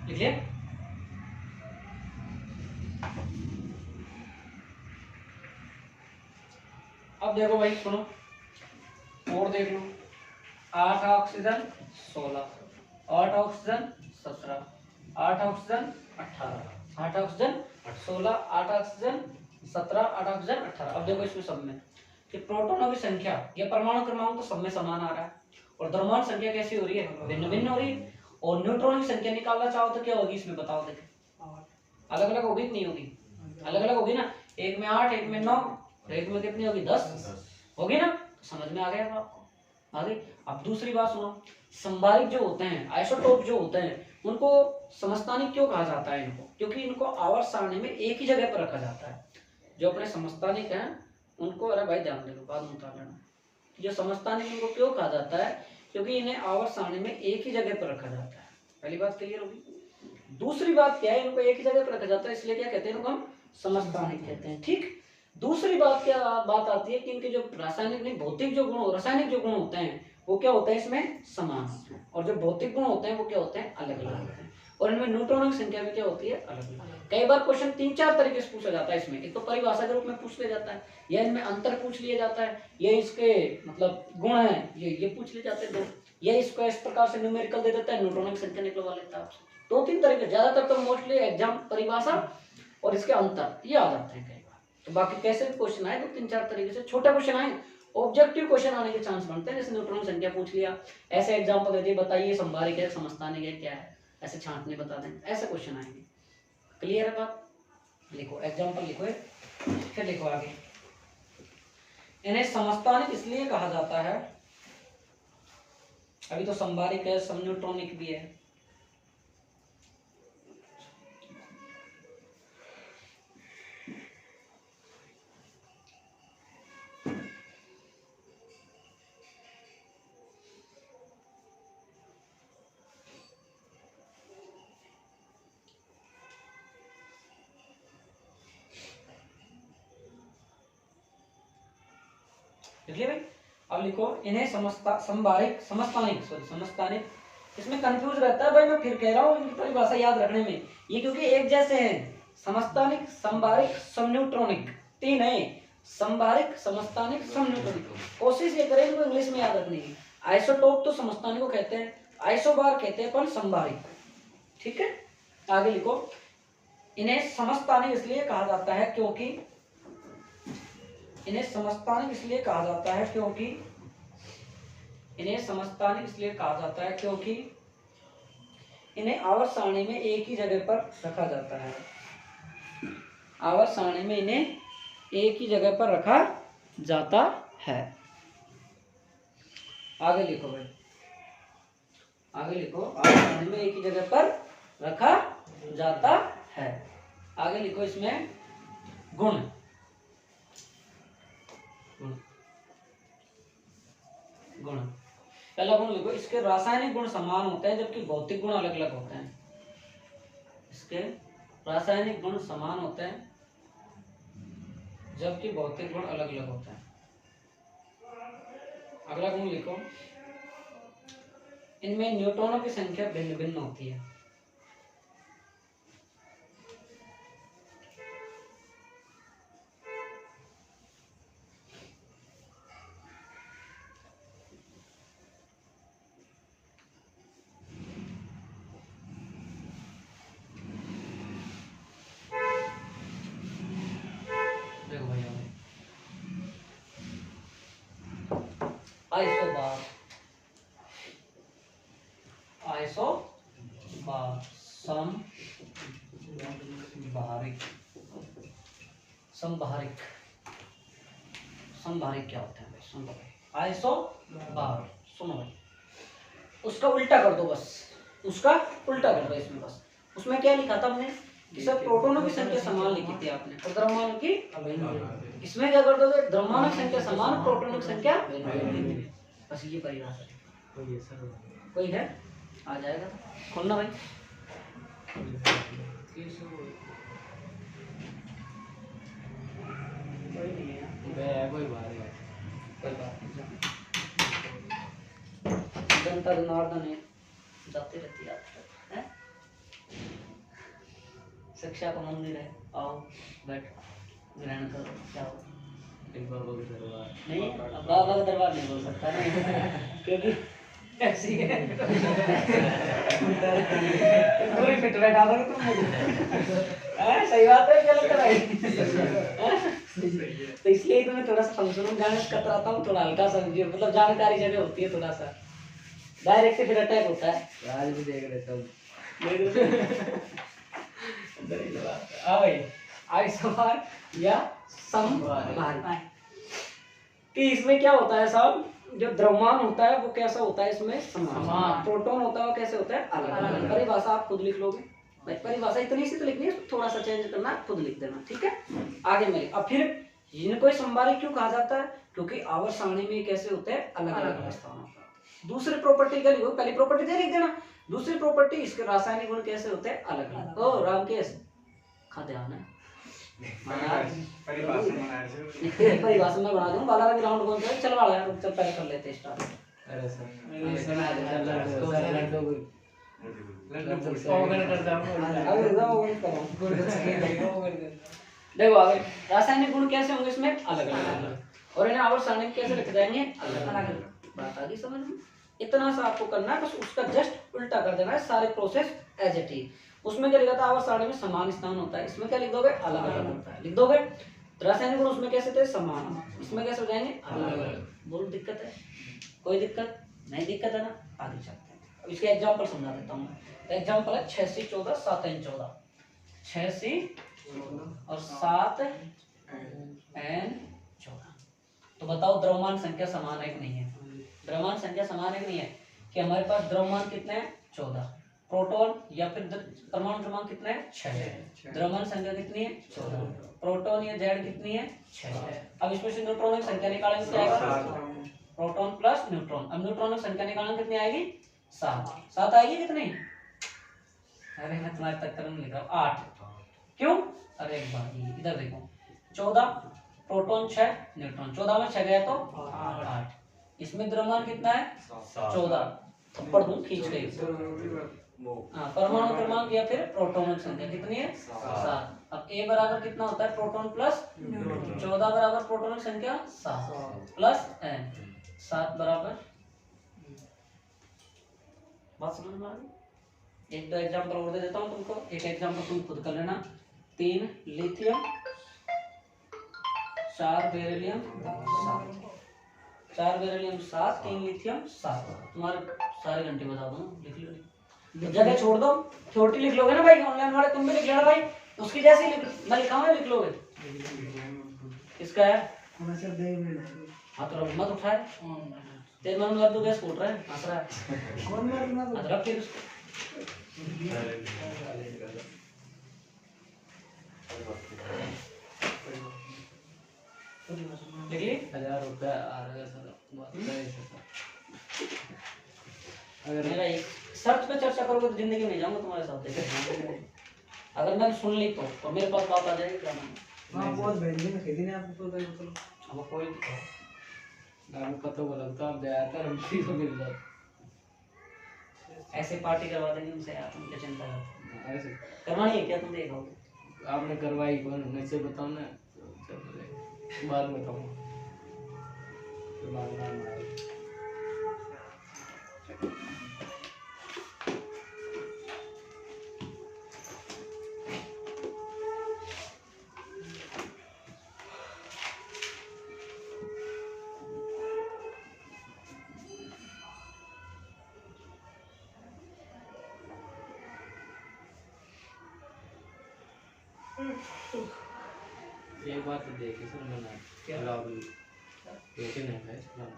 Speaker 1: लिखिए अब देखो भाई सुनो और देख लो। 8 oxygen 16, 8 oxygen 17, 8 oxygen 18, 8 oxygen 16, 8 oxygen 17, 8 oxygen 18। अब देखो इसमें सब में कि प्रोटॉनों की संख्या या परमाणु क्रमांक तो सब में समान आ रहा है और द्रव्यमान संख्या कैसी हो रही है, भिन्न भिन्न हो रही है। और न्यूट्रॉन की संख्या निकालना चाहो तो क्या होगी इसमें बताओ। देखो अलग अलग होगी कि नहीं होगी, अलग अलग होगी ना। एक में 8, एक में 9, एक में कितनी होगी 10 होगी ना। तो समझ में आ गया आपको आगे। अब दूसरी बात सुनो, संभारिक जो होते हैं, आइसोटोप जो होते हैं, उनको समस्थानिक क्यों कहा जाता है इनको? क्योंकि इनको आवर्त सारणी में एक ही जगह पर रखा जाता है। जो अपने समस्थानिक हैं उनको, अरे भाई ध्यान देखो बाद में उतार लेना। जो समस्थानिक इनको क्यों कहा जाता है? क्योंकि इन्हें आवर्त सारणी में एक ही जगह पर रखा जाता है। पहली बात क्लियर होगी। दूसरी बात क्या है, इनको एक ही जगह पर रखा जाता है इसलिए क्या कहते हैं इनको हम समस्थानिक कहते हैं। ठीक। दूसरी बात क्या बात आती है कि इनके जो रासायनिक नहीं भौतिक जो गुण, रासायनिक जो गुण होते हैं वो क्या होता है इसमें समान, और जो भौतिक गुण होते हैं वो क्या होते हैं अलग अलग होते हैं। और इनमें न्यूट्रॉनों की संख्या भी क्या होती है अलग अलग। कई बार क्वेश्चन 3-4 तरीके से पूछा जाता है इसमें। एक तो परिभाषा के रूप में पूछ लिया जाता है, या इनमें अंतर पूछ लिया जाता है, या इसके मतलब गुण है ये पूछ लिए जाते हैं दो, या इसको इस प्रकार से न्यूमेरिकल दे देता है, न्यूट्रॉनों की संख्या निकलवा लेता है आपसे। 2-3 तरीके, ज्यादातर तो मोस्टली एग्जाम परिभाषा और इसके अंतर ये आ जाते हैं कई बार। तो बाकी कैसे भी क्वेश्चन आए तो 3-4 तरीके से छोटे क्वेश्चन आए, ऑब्जेक्टिव क्वेश्चन आने के चांस बनते हैं। जैसे न्यूट्रॉन की संख्या पूछ लिया, ऐसे एग्जांपल दे दिए, बताइए संभारिक है समस्थानिक है क्या है, ऐसे छांटने बता दें, ऐसे क्वेश्चन आएंगे। क्लियर है बात? लिखो एग्जांपल लिखो फिर लिखो आगे। इन्हें समस्थानिक इसलिए कहा जाता है, अभी तो संभारिक है, समन्यूट्रॉनिक भी है। लिखिए भाई। अब लिखो इन्हें संभारिक समस्थानिक। इसमें कंफ्यूज रहता है भाई, मैं फिर कह रहा हूँ इनकी परिभाषा याद रखने में। ये क्योंकि एक जैसे हैं, समस्थानिक, संभारिक, समन्यूट्रॉनिक, 3 है। संभारिक, समस्थानिक, समन्यूट्रॉनिक। कोशिश ये करें इनको इंग्लिश में याद रखने की। आइसोटोप तो समस्थानिक को कहते हैं, आइसोबार कहते हैं पर संभारिक। ठीक है, आगे लिखो। इन्हें समस्थानिक इसलिए कहा जाता है क्योंकि इन्हें समस्थानिक इसलिए कहा जाता है क्योंकि इन्हें आवर्त सारणी में एक ही जगह पर रखा जाता है। आवर्त सारणी में इन्हें एक ही जगह पर रखा जाता है। आगे लिखो भाई, आगे लिखो, आवर्त सारणी में एक ही जगह पर रखा जाता है। आगे लिखो इसमें गुण। गुण, पहला गुण लिखो, इसके रासायनिक गुण समान होते हैं जबकि भौतिक गुण अलग अलग होते हैं। इसके रासायनिक गुण समान होते हैं जबकि भौतिक गुण अलग अलग होते हैं। अगला गुण लिखो, इनमें न्यूट्रॉनों की संख्या भिन्न भिन्न होती है। देखो भैया, आइसोबार, आइसोबार, समभारिक, समभारिक, समभारिक क्या होता है भाई? समभारिक, आइसोबार। सुनो भाई, उसका उल्टा कर दो बस, उसका उल्टा कर दो इसमें बस। उसमें क्या लिखा था हमने कि सब प्रोटोनों की संख्या समान लिखी थी आपने और द्रव्यमानों की, इसमें क्या कर दोगे? द्रव्यमानों की संख्या समान, प्रोटोनों की संख्या बस। ये परिभाषा कोई है? आ जाएगा, खोलना भाई।
Speaker 4: कोई बात नहीं,
Speaker 1: कोई बात नहीं, जनता जनार्दन है, जाती रहती है। शिक्षा का मंदिर है, आओ बैठो, ग्रहण करो, क्या हो?
Speaker 4: बाबा के दरबार
Speaker 1: नहीं, अब बाबा का दरबार नहीं बोल सकता नहीं, क्योंकि ऐसी है पूरी फिट बैठा दोगे तुम मुझे। सही बात है, क्या लगता है? तो इसलिए तुम्हें थोड़ा सा फंक्शन में जाने से कतराता हूँ, थोड़ा हल्का सा मतलब जानकारी जगह होती है, थोड़ा सा डायरेक्ट फिर अटैक होता है।
Speaker 4: आज भी देख लेता हूँ।
Speaker 1: आइसोबार या समभारिक, कि इसमें क्या होता है साहब, जो द्रव्यमान होता है वो कैसा होता है? इसमें समान। प्रोटॉन होता है वो कैसे होता है? अलग अलग। परिभाषा आप खुद लिख लोगे भाई, परिभाषा इतनी सी तो लिखनी है, थोड़ा सा चेंज करना, खुद लिख देना, ठीक है? आगे में अब फिर इनको समभारिक क्यों कहा जाता है? क्योंकि आवर्त सारणी में कैसे होते हैं? अलग अलग स्थानों पर। दूसरी प्रॉपर्टी क्या लिखो? पहली प्रॉपर्टी दे लिख देना, दूसरी प्रॉपर्टी इसके रासायनिक गुण कैसे होते हैं? अलग अलग। ओ रामकेश ध्यान है, परिभाषा में बना दूं। बाला का ग्राउंड कौन सा है? चल वाला है, चल पहले कर लेते हैं स्टार्ट।
Speaker 4: अरे सर
Speaker 1: देखो आगे रासायनिक गुण कैसे होंगे इसमें? अलग अलग, और इन्हें आवर्त सारणी में कैसे लिखे जाएंगे? अलग अलग। बात आ गई समझ में? इतना सा आपको करना है, बस उसका जस्ट उल्टा कर देना है, सारे प्रोसेस एज इट इज। उसमें क्या लिखा था? आवर्त सारणी में समान स्थान होता है, इसमें क्या लिख दोगे? अलग अलग होता है, लिख दोगे। रासायनिक गुण उसमें कैसे थे? समान, इसमें कैसे हो जाएंगे? अलग अलग। बोलो दिक्कत है? कोई दिक्कत नहीं? दिक्कत है ना? आगे चलते हैं। अब इसके एग्जांपल समझा देता हूँ। एग्जांपल है 6C14 7N14, 6C और 7N14। तो बताओ द्रव्यमान संख्या समान है कि नहीं है? द्रव्यमान संख्या समान है कि नहीं है? कि हमारे पास द्रव्यमान कितने हैं? 14। प्रोटॉन या फिर परमाणु क्रमांक कितने हैं? 6 है। द्रव्यमान संख्या कितनी है? 14। प्रोटॉन या जेड कितनी है? 6 है। अब इसमें से न्यूट्रॉन की संख्या निकालेंगे क्या आएगा? Proton plus neutron. अब न्यूट्रॉन की संख्या निकालना कितनी आएगी? 7। 7 आएगी कितनी? अरे मैं तुम्हारे तक नहीं लिख रहा हूँ, 8। क्यों? अरे एक बात इधर देखो, 14 प्रोटॉन 6 न्यूट्रॉन, 14 में 6 गया तो 8। इसमें द्रव्यमान कितना है? 14। थप्पड़ दूं खींच गई। परमाणु क्रमांक या फिर प्रोटॉन की संख्या कितनी है? 7। अब A बराबर कितना होता है? प्रोटॉन प्लस 14 बराबर प्रोटॉन की संख्या 7 प्लस N 7 बराबर। बात समझ में आ गई? एक दो एग्जांपल और दे देता हूँ तुमको, एक एग्जांपल तुम खुद कर लेना। 3 लिथियम 4 बेरिलियम 7, 4 बेरिलियम 7, 3 लिथियम 7। तुम्हारे सारे घंटे बता दूँ, लिख लो। जगह छोड़ दो, थ्योरी लिख लोगे ना भाई, ऑनलाइन वाले तुम भी लिख लेना भाई, उसकी जैसी मैं लिखा हुआ लिख लोगे। किसका है?
Speaker 5: हमें सिर्फ देख भी नहीं।
Speaker 1: हाँ तो मत उठाए, तेरे मन में गैस फूट रहा है, हंस रहा है।
Speaker 5: कौन मारना
Speaker 1: हाँ, रख फिर उसको। लिख ली?
Speaker 4: 1000 रुपया आ रहा है सर, बहुत सही है सर। अगर
Speaker 1: मेरा एक शर्त पे चर्चा करोगे तो जिंदगी में नहीं जाऊंगा तुम्हारे साथ। देखो अगर मैंने सुन ली तो मेरे पास बात आ जाएगी क्या नाम।
Speaker 5: हाँ बहुत बहन में खेती नहीं आपको पता है चलो।
Speaker 1: अब कोई
Speaker 4: आपको पता होगा लगता आप ज्यादातर हम फ्री को मिल जाए
Speaker 1: ऐसे पार्टी करवा देंगे उनसे यार, तुम क्या चिंता करते हो?
Speaker 4: ऐसे
Speaker 1: करवानी है क्या? तुम देखोगे।
Speaker 4: आपने करवाई कौन मैं से बताओ ना, तो चल बाद में बताऊंगा तो बाद में आएगा। एक बात तो देखी सर मैंने
Speaker 1: क्या?
Speaker 4: देखे नहीं है इस्लाम।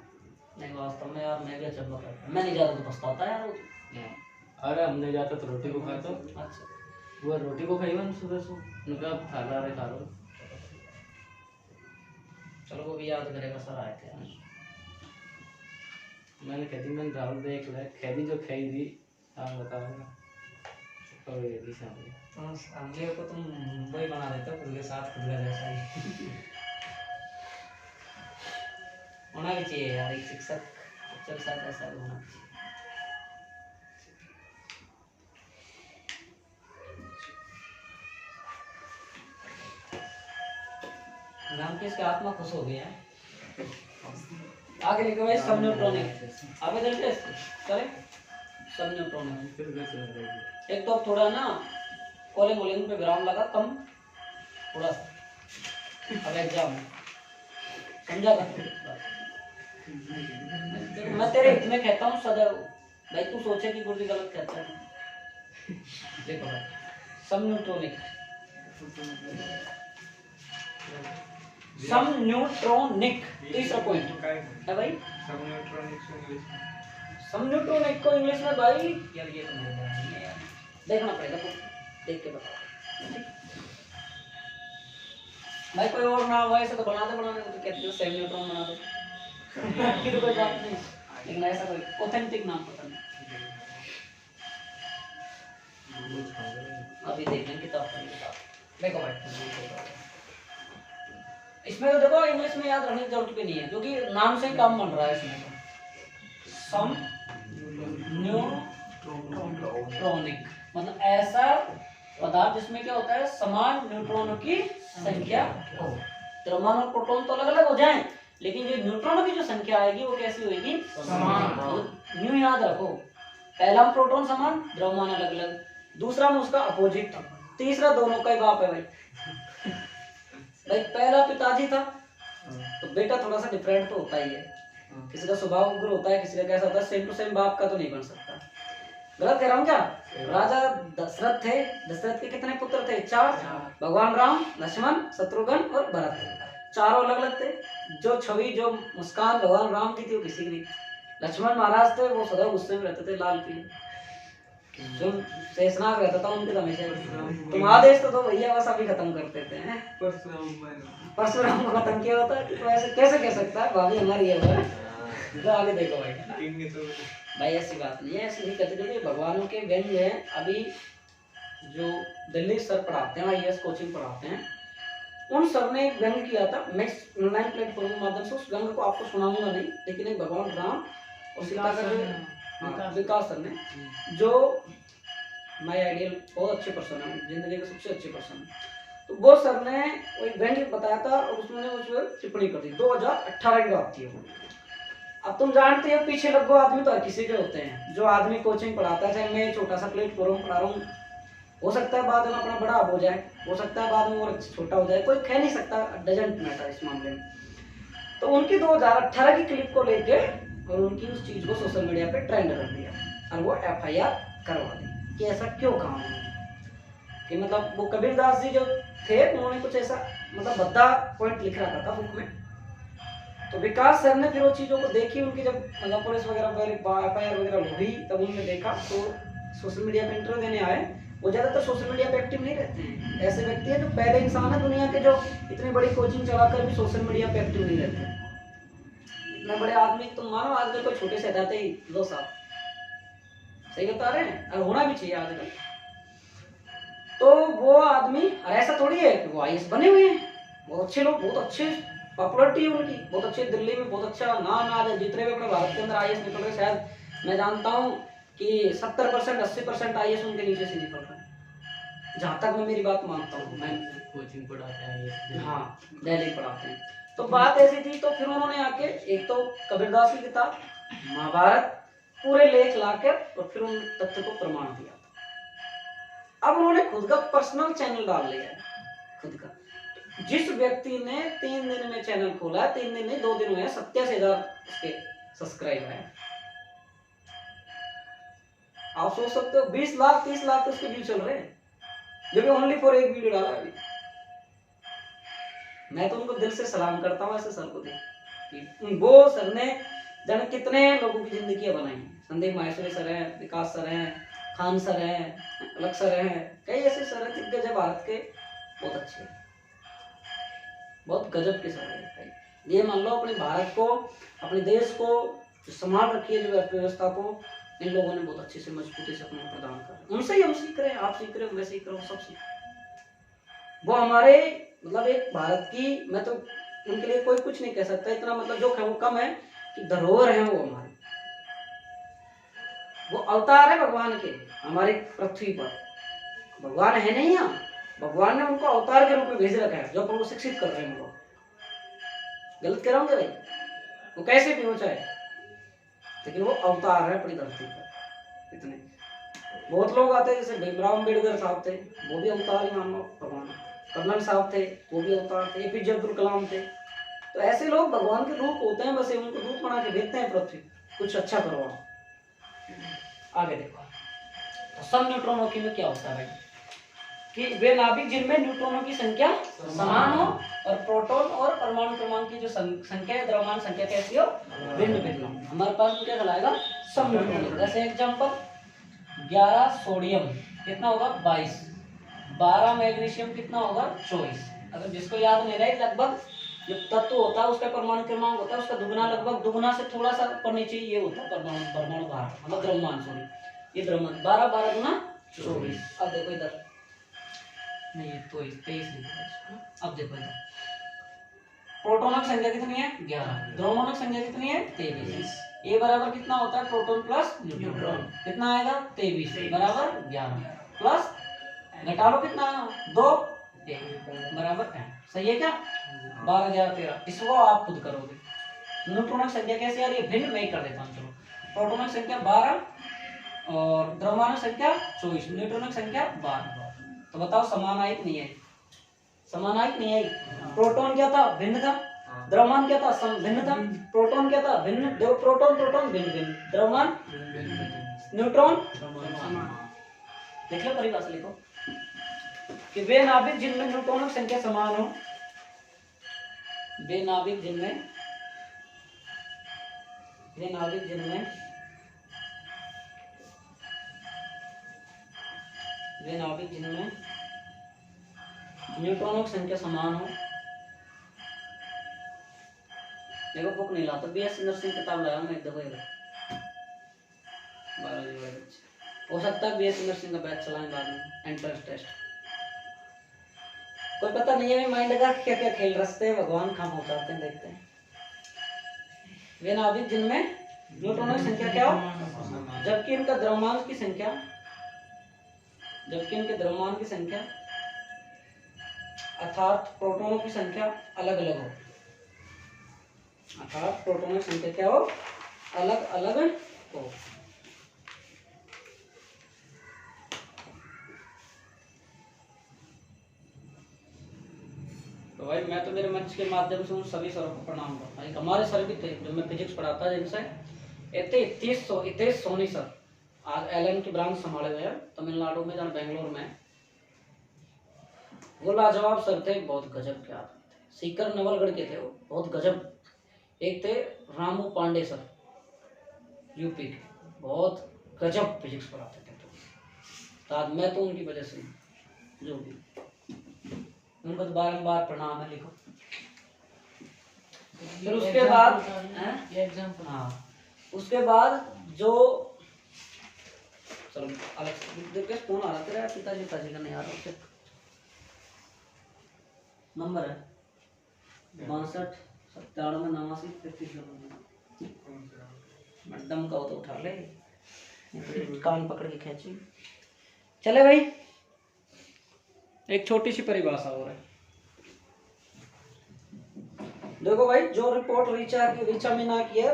Speaker 1: नहीं वास्तव में यार मैं भी अच्छा पका, मैं नहीं जाता तो पछताता है यार वो।
Speaker 4: अरे हमने जाता तो रोटी को खाता,
Speaker 1: अच्छा
Speaker 4: वो रोटी को खाई मैंने सुबह से, उन्होंने कहा थाला रहे खा लो।
Speaker 1: चलो वो भी याद करेगा, सर आए थे आज।
Speaker 4: मैंने खेती मैंने राहुल देख लिया खेती जो खाई थी आप बताओ और ये भी सामने
Speaker 1: मेरे को तुम वही बना देते हो खुद के साथ, खुद का जैसा ही होना भी चाहिए यार। एक शिक्षक बच्चों के साथ ऐसा भी होना चाहिए। नाम के इसके आत्मा खुश हो गई है। आगे लिखो भाई सब न्यूट्रॉनिक। आगे चलते चले सब न्यूट्रॉनिक।
Speaker 4: फिर कैसे रहेगी
Speaker 1: एक तो अब थोड़ा ना कॉलिंग वॉलिंग पे विराम लगा कम थोड़ा सा। अब एग्जाम समझा कर मैं तेरे हित में कहता हूँ सदैव भाई, तू सोचे कि गुरुजी गलत कहता है। देखो भाई सम न्यूट्रॉनिक, सम न्यूट्रॉनिक तीसरा पॉइंट है भाई।
Speaker 3: सब इलेक्ट्रॉनिक्स इंग्लिश में
Speaker 1: सम न्यूट्रॉनिक को इंग्लिश में भाई यार ये तो नहीं है, देखना पड़ेगा तो देख के बताओ भाई। कोई और ना हुआ ऐसे तो बनाने को तो कहते हो सेम न्यूट्रॉन बना दो की तो कोई बात नहीं, लेकिन ऐसा कोई ऑथेंटिक नाम पता नहीं। अभी देख लें किताब पढ़ी किताब। देखो भाई इसमें तो देखो इंग्लिश में याद रखने की जरूरत भी नहीं है क्योंकि नाम से ही काम बन रहा है इसमें। तो सम न्यूट्रॉनिक मतलब ऐसा पदार्थ जिसमें क्या होता है समान न्यूट्रॉनों की संख्या हो। द्रव्यमान और प्रोटॉन तो अलग अलग हो जाएं, लेकिन जो न्यूट्रॉनों की जो संख्या आएगी वो कैसी होगी? समान। न्यू याद रखो, पहला में प्रोटॉन समान, द्रव्यमान अलग अलग, दूसरा में उसका अपोजिट, तीसरा दोनों का ही बाप है भाई। भाई पहला पिताजी था तो बेटा थोड़ा सा डिफरेंट तो होता ही है, किसी का स्वभाव उग्र होता है, किसी का कैसा होता है, सेम टू सेम बाप का तो नहीं बन सकता। गलत कह रहा हूँ क्या? राजा दशरथ थे, दशरथ के कितने पुत्र थे? 4। भगवान राम, लक्ष्मण, शत्रुघ्न और भरत, चारों अलग अलग थे। जो छवि जो मुस्कान भगवान राम की थी वो किसी की नहीं। लक्ष्मण महाराज थे वो सदा गुस्से में रहते थे, लाल पीले। जो शेषनाग रहता था उनके हमेशा तुम आदेश तो भैया बस अभी खत्म कर देते हैं। परशुराम को खत्म किया होता है तो ऐसे कैसे कह सकता है? भाभी हमारी है तो आगे देखो भाई। भाई ऐसी बात नहीं है, ऐसे नहीं कहते क्योंकि भगवानों के व्यंग जो है अभी जो दिल्ली सर पढ़ाते हैं, IAS कोचिंग पढ़ाते हैं, उन सर ने एक व्यंग किया था। मैं ऑनलाइन प्लेटफॉर्म के माध्यम से उस व्यंग को आपको सुनाऊंगा नहीं, लेकिन एक भगवान राम और सीता का जो विकास सर ने, जो माय आइडियल बहुत अच्छे पर्सन है, जिंदगी के सबसे अच्छे पर्सन है, तो वो सर ने एक व्यंग बताया था और उसमें उस पर टिप्पणी कर दी। 2018 की बात थी वो। अब तुम जानते हो पीछे लगो आदमी तो हर किसी के होते हैं। जो आदमी कोचिंग पढ़ाता है, चाहे मैं छोटा सा प्लेटफॉर्म पढ़ा रहा हूँ, हो सकता है बाद में अपना बड़ा हो जाए, हो सकता है बाद में और छोटा हो जाए, कोई कह नहीं सकता, डजंट मैटर इस मामले में। तो उनकी 2018 की क्लिप को लेके और उनकी उस चीज को सोशल मीडिया पे ट्रेंड कर दिया और वो FIR करवा दी कि ऐसा क्यों कहा उन्होंने। कि मतलब वो कबीरदास जी जो थे उन्होंने कुछ ऐसा मतलब भद्दा पॉइंट लिख रखा था बुक में। तो विकास सर ने फिर वो चीज़ों को देखी, उनकी जब मतलब पुलिस वगैरह FIR वगैरह हुई तब उन्होंने देखा, तो सोशल मीडिया पे इंटरव्यू देने आए। वो ज़्यादातर सोशल मीडिया पे एक्टिव नहीं रहते हैं, ऐसे व्यक्ति हैं जो पहले इंसान है दुनिया के जो इतनी बड़ी कोचिंग चलाकर भी सोशल मीडिया पे एक्टिव नहीं रहते। इतने बड़े आदमी तुम मानो आजकल कोई छोटे से हटाते ही लो साहब, सही बता रहे हैं, और होना भी चाहिए आजकल। तो वो आदमी ऐसा थोड़ी है कि वो IAS बने हुए हैं, बहुत अच्छे लोग, बहुत अच्छे पॉपुलरिटी है उनकी, बहुत अच्छे, दिल्ली में बहुत अच्छा नाम है, जितने भी अपने भारत के अंदर IAS निकल रहे, शायद मैं जानता हूँ कि 70% 80% IAS उनके नीचे से निकल रहे हैं, जहाँ तक मैं मेरी बात मानता हूँ। मैं
Speaker 4: कोचिंग पढ़ाते हैं,
Speaker 1: हाँ दिल्ली पढ़ाते हैं। तो बात ऐसी थी, तो फिर उन्होंने आके एक तो कबीरदास की किताब महाभारत पूरे लेख लाकर और फिर उन तथ्य को प्रमाण दिया। अब उन्होंने खुद का पर्सनल चैनल डाल लिया है, खुद का। जिस व्यक्ति ने 3 दिन में चैनल खोला है, 3 दिन नहीं 2 दिन हुए हैं, 87,000 उसके सब्सक्राइबर हैं। आप सोच सकते हो 20 लाख 30 लाख तो उसके व्यू चल रहे हैं, जो भी ओनली फॉर एक वीडियो डाला अभी। मैं तो उनको दिल से सलाम करता हूँ ऐसे सर को देख, वो सर ने जाने कितने लोगों की जिंदगी बनाई है। संदीप माहेश्वरी सर हैं, विकास सर हैं, खान सर हैं, अलग सर हैं, कई ऐसे सर हैं दिग्गज है भारत के, बहुत अच्छे, बहुत गजब के सर हैं। ये मान लो अपने भारत को, अपने देश को जो संभाल रखी है, जो अर्थव्यवस्था को, इन लोगों ने बहुत अच्छे से मजबूती से अपना प्रदान कर। उनसे ही हम सीख रहे हैं, आप सीख रहे हो, मैं सीख रहा हूँ, सब सीख रहे हैं। वो हमारे मतलब एक भारत की, मैं तो उनके लिए कोई कुछ नहीं कह सकता, इतना मतलब जो वो कम है कि धरोहर है वो हमारे, वो अवतार है भगवान के हमारी पृथ्वी पर। भगवान है नहीं यहाँ, भगवान ने उनको अवतार के रूप में भेज रखा है, जो अपन को शिक्षित कर रहे हैं हम लोग। गलत कह रहा हूँ भाई, वो कैसे भी हो चाहे, लेकिन वो अवतार है अपनी धरती पर। इतने बहुत लोग आते हैं, जैसे भीमराव अम्बेडकर साहब थे, वो भी अवतार ही मान लो भगवान। कर्नल साहब थे, वो भी अवतार थे। APJ अब्दुल कलाम थे। तो ऐसे लोग भगवान के रूप होते हैं, बस उनको दूत बना के भेजते हैं पृथ्वी, कुछ अच्छा करवाओ। आगे देखो, तो सम न्यूट्रॉनों में क्या होता है भाई, कि वे नाभिक जिनमें न्यूट्रॉनों की संख्या समान हो और प्रोटॉन और परमाणु क्रमांक की जो संख्या है, द्रव्यमान संख्या कैसी हो, भिन्न भिन्न हो। हमारे पास क्या कहलाएगा, सम न्यूट्रॉन। जैसे एग्जांपल 11 सोडियम कितना होगा 22, 12 मैग्नीशियम कितना होगा 24। अगर जिसको याद नहीं रहे, लगभग जो तत्व होता है उसका परमाणु क्रमांक होता है उसका दुगना, लगभग दुगना से थोड़ा सा ऊपर नीचे ये होता है परमाणु भार, मतलब द्रव्यमान, सॉरी ये द्रव्यमान। 12 12 गुना 24। अब देखो इधर, नहीं ये तो 23 लिखा, अब देखो इधर प्रोटॉनों की संख्या कितनी है 11, द्रव्यमानों की संख्या कितनी है 23। ये बराबर कितना होता है, प्रोटॉन प्लस न्यूट्रॉन कितना आएगा 23 बराबर 11, प्लस घटा लो कितना 2 1 बराबर 8। सही है क्या, 12 11 13। इसको आप खुद करोगे। न्यूट्रॉनों की संख्या कैसे आ रही है, भिन्न मैं ही कर देता हूँ। चलो, प्रोटॉनों की संख्या 12 और द्रव्यमानों की संख्या 24, न्यूट्रॉनों की संख्या 12। तो बताओ समान आई कि नहीं आई, समान आई कि नहीं आई। प्रोटॉन क्या था, भिन्न था। द्रव्यमान क्या था, भिन्न था। प्रोटॉन क्या था, भिन्न। देखो प्रोटॉन प्रोटॉन भिन्न भिन्न, द्रव्यमान न्यूट्रॉन समान। देख लो परिभाषा लिखो कि वे नाभिक जिनमें न्यूट्रॉनों की संख्या समान हो, वे नाभिक जिनमें न्यूट्रॉनों की संख्या समान हो। देखो बुक नहीं लाता, BSc नर्सिंग किताब लाया मैं, देखो इधर 12 वाले बच्चे, हो सकता है BSc नर्सिंग का बैच चलाएं बाद में, एंट्रेंस टेस्ट। कोई पता नहीं है माइंड का क्या क्या खेल रचते हैं, भगवान कहाँ पहुंचाते हैं, देखते हैं। वे नाभिक जिनमें न्यूट्रॉनों की संख्या क्या हो, जबकि इनका द्रव्यमान की संख्या अर्थात प्रोटॉनों की संख्या अलग अलग हो, अर्थात प्रोटॉनों की संख्या क्या हो, अलग अलग हो। तो भाई मैं तो मेरे मंच के माध्यम से उन सभी सरों को प्रणाम करता हूँ। हमारे सर भी थे जब मैं फिजिक्स पढ़ाता, जिनसे इतेश सोनी सर आज LN की ब्रांच संभाले हुए हैं तमिलनाडु में, जहाँ बेंगलोर में। वो लाजवाब सर थे, बहुत गजब के आदमी थे। सीकर नवलगढ़ के थे वो, बहुत गजब। एक थे रामू पांडे सर, यूपी के, बहुत गजब फिजिक्स पढ़ाते थे। तो आज मैं तो उनकी वजह से जो भी, उनका तो बारंबार प्रणाम है, लिखो। फिर उसके बाद
Speaker 4: ये एग्जाम्पल
Speaker 1: हाँ, उसके बाद जो, चलो अलग देख के फोन आ रहा तेरा पिताजी का नहीं आ रहा, उससे नंबर है 62 97 89 33।
Speaker 3: कौन सा?
Speaker 1: मैडम का हो तो उठा ले, कान पकड़ के खींची। चले भाई, एक छोटी सी परिभाषा हो रहा है। देखो भाई, जो रिपोर्ट ऋचा मीना की है,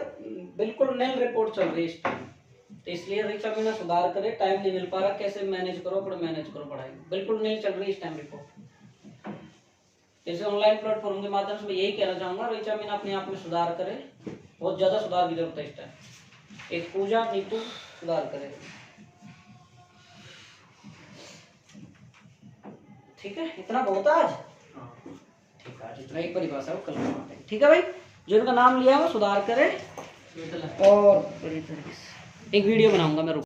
Speaker 1: बिल्कुल नई रिपोर्ट चल रही है इस टाइम, तो इसलिए ऋचा मीना सुधार करे। टाइम नहीं मिल पा रहा, कैसे मैनेज करो पढ़ाई, बिल्कुल नई चल रही है इस टाइम रिपोर्ट। जैसे ऑनलाइन प्लेटफॉर्म के माध्यम से मैं यही कहना चाहूंगा, ऋचा मीना अपने आप में सुधार करे, बहुत ज्यादा सुधार की जरूरत है इस टाइम। एक पूजा नीतू सुधार करे, ठीक है, इतना बहुत है आज।
Speaker 3: हाँ।
Speaker 1: ठीक है, आज इतना एक परिभाषा है, वो कल करवाते हैं। ठीक है भाई, जो इनका नाम लिया है वो सुधार करे। और बड़ी तरीके से एक वीडियो बनाऊंगा मैं, रुक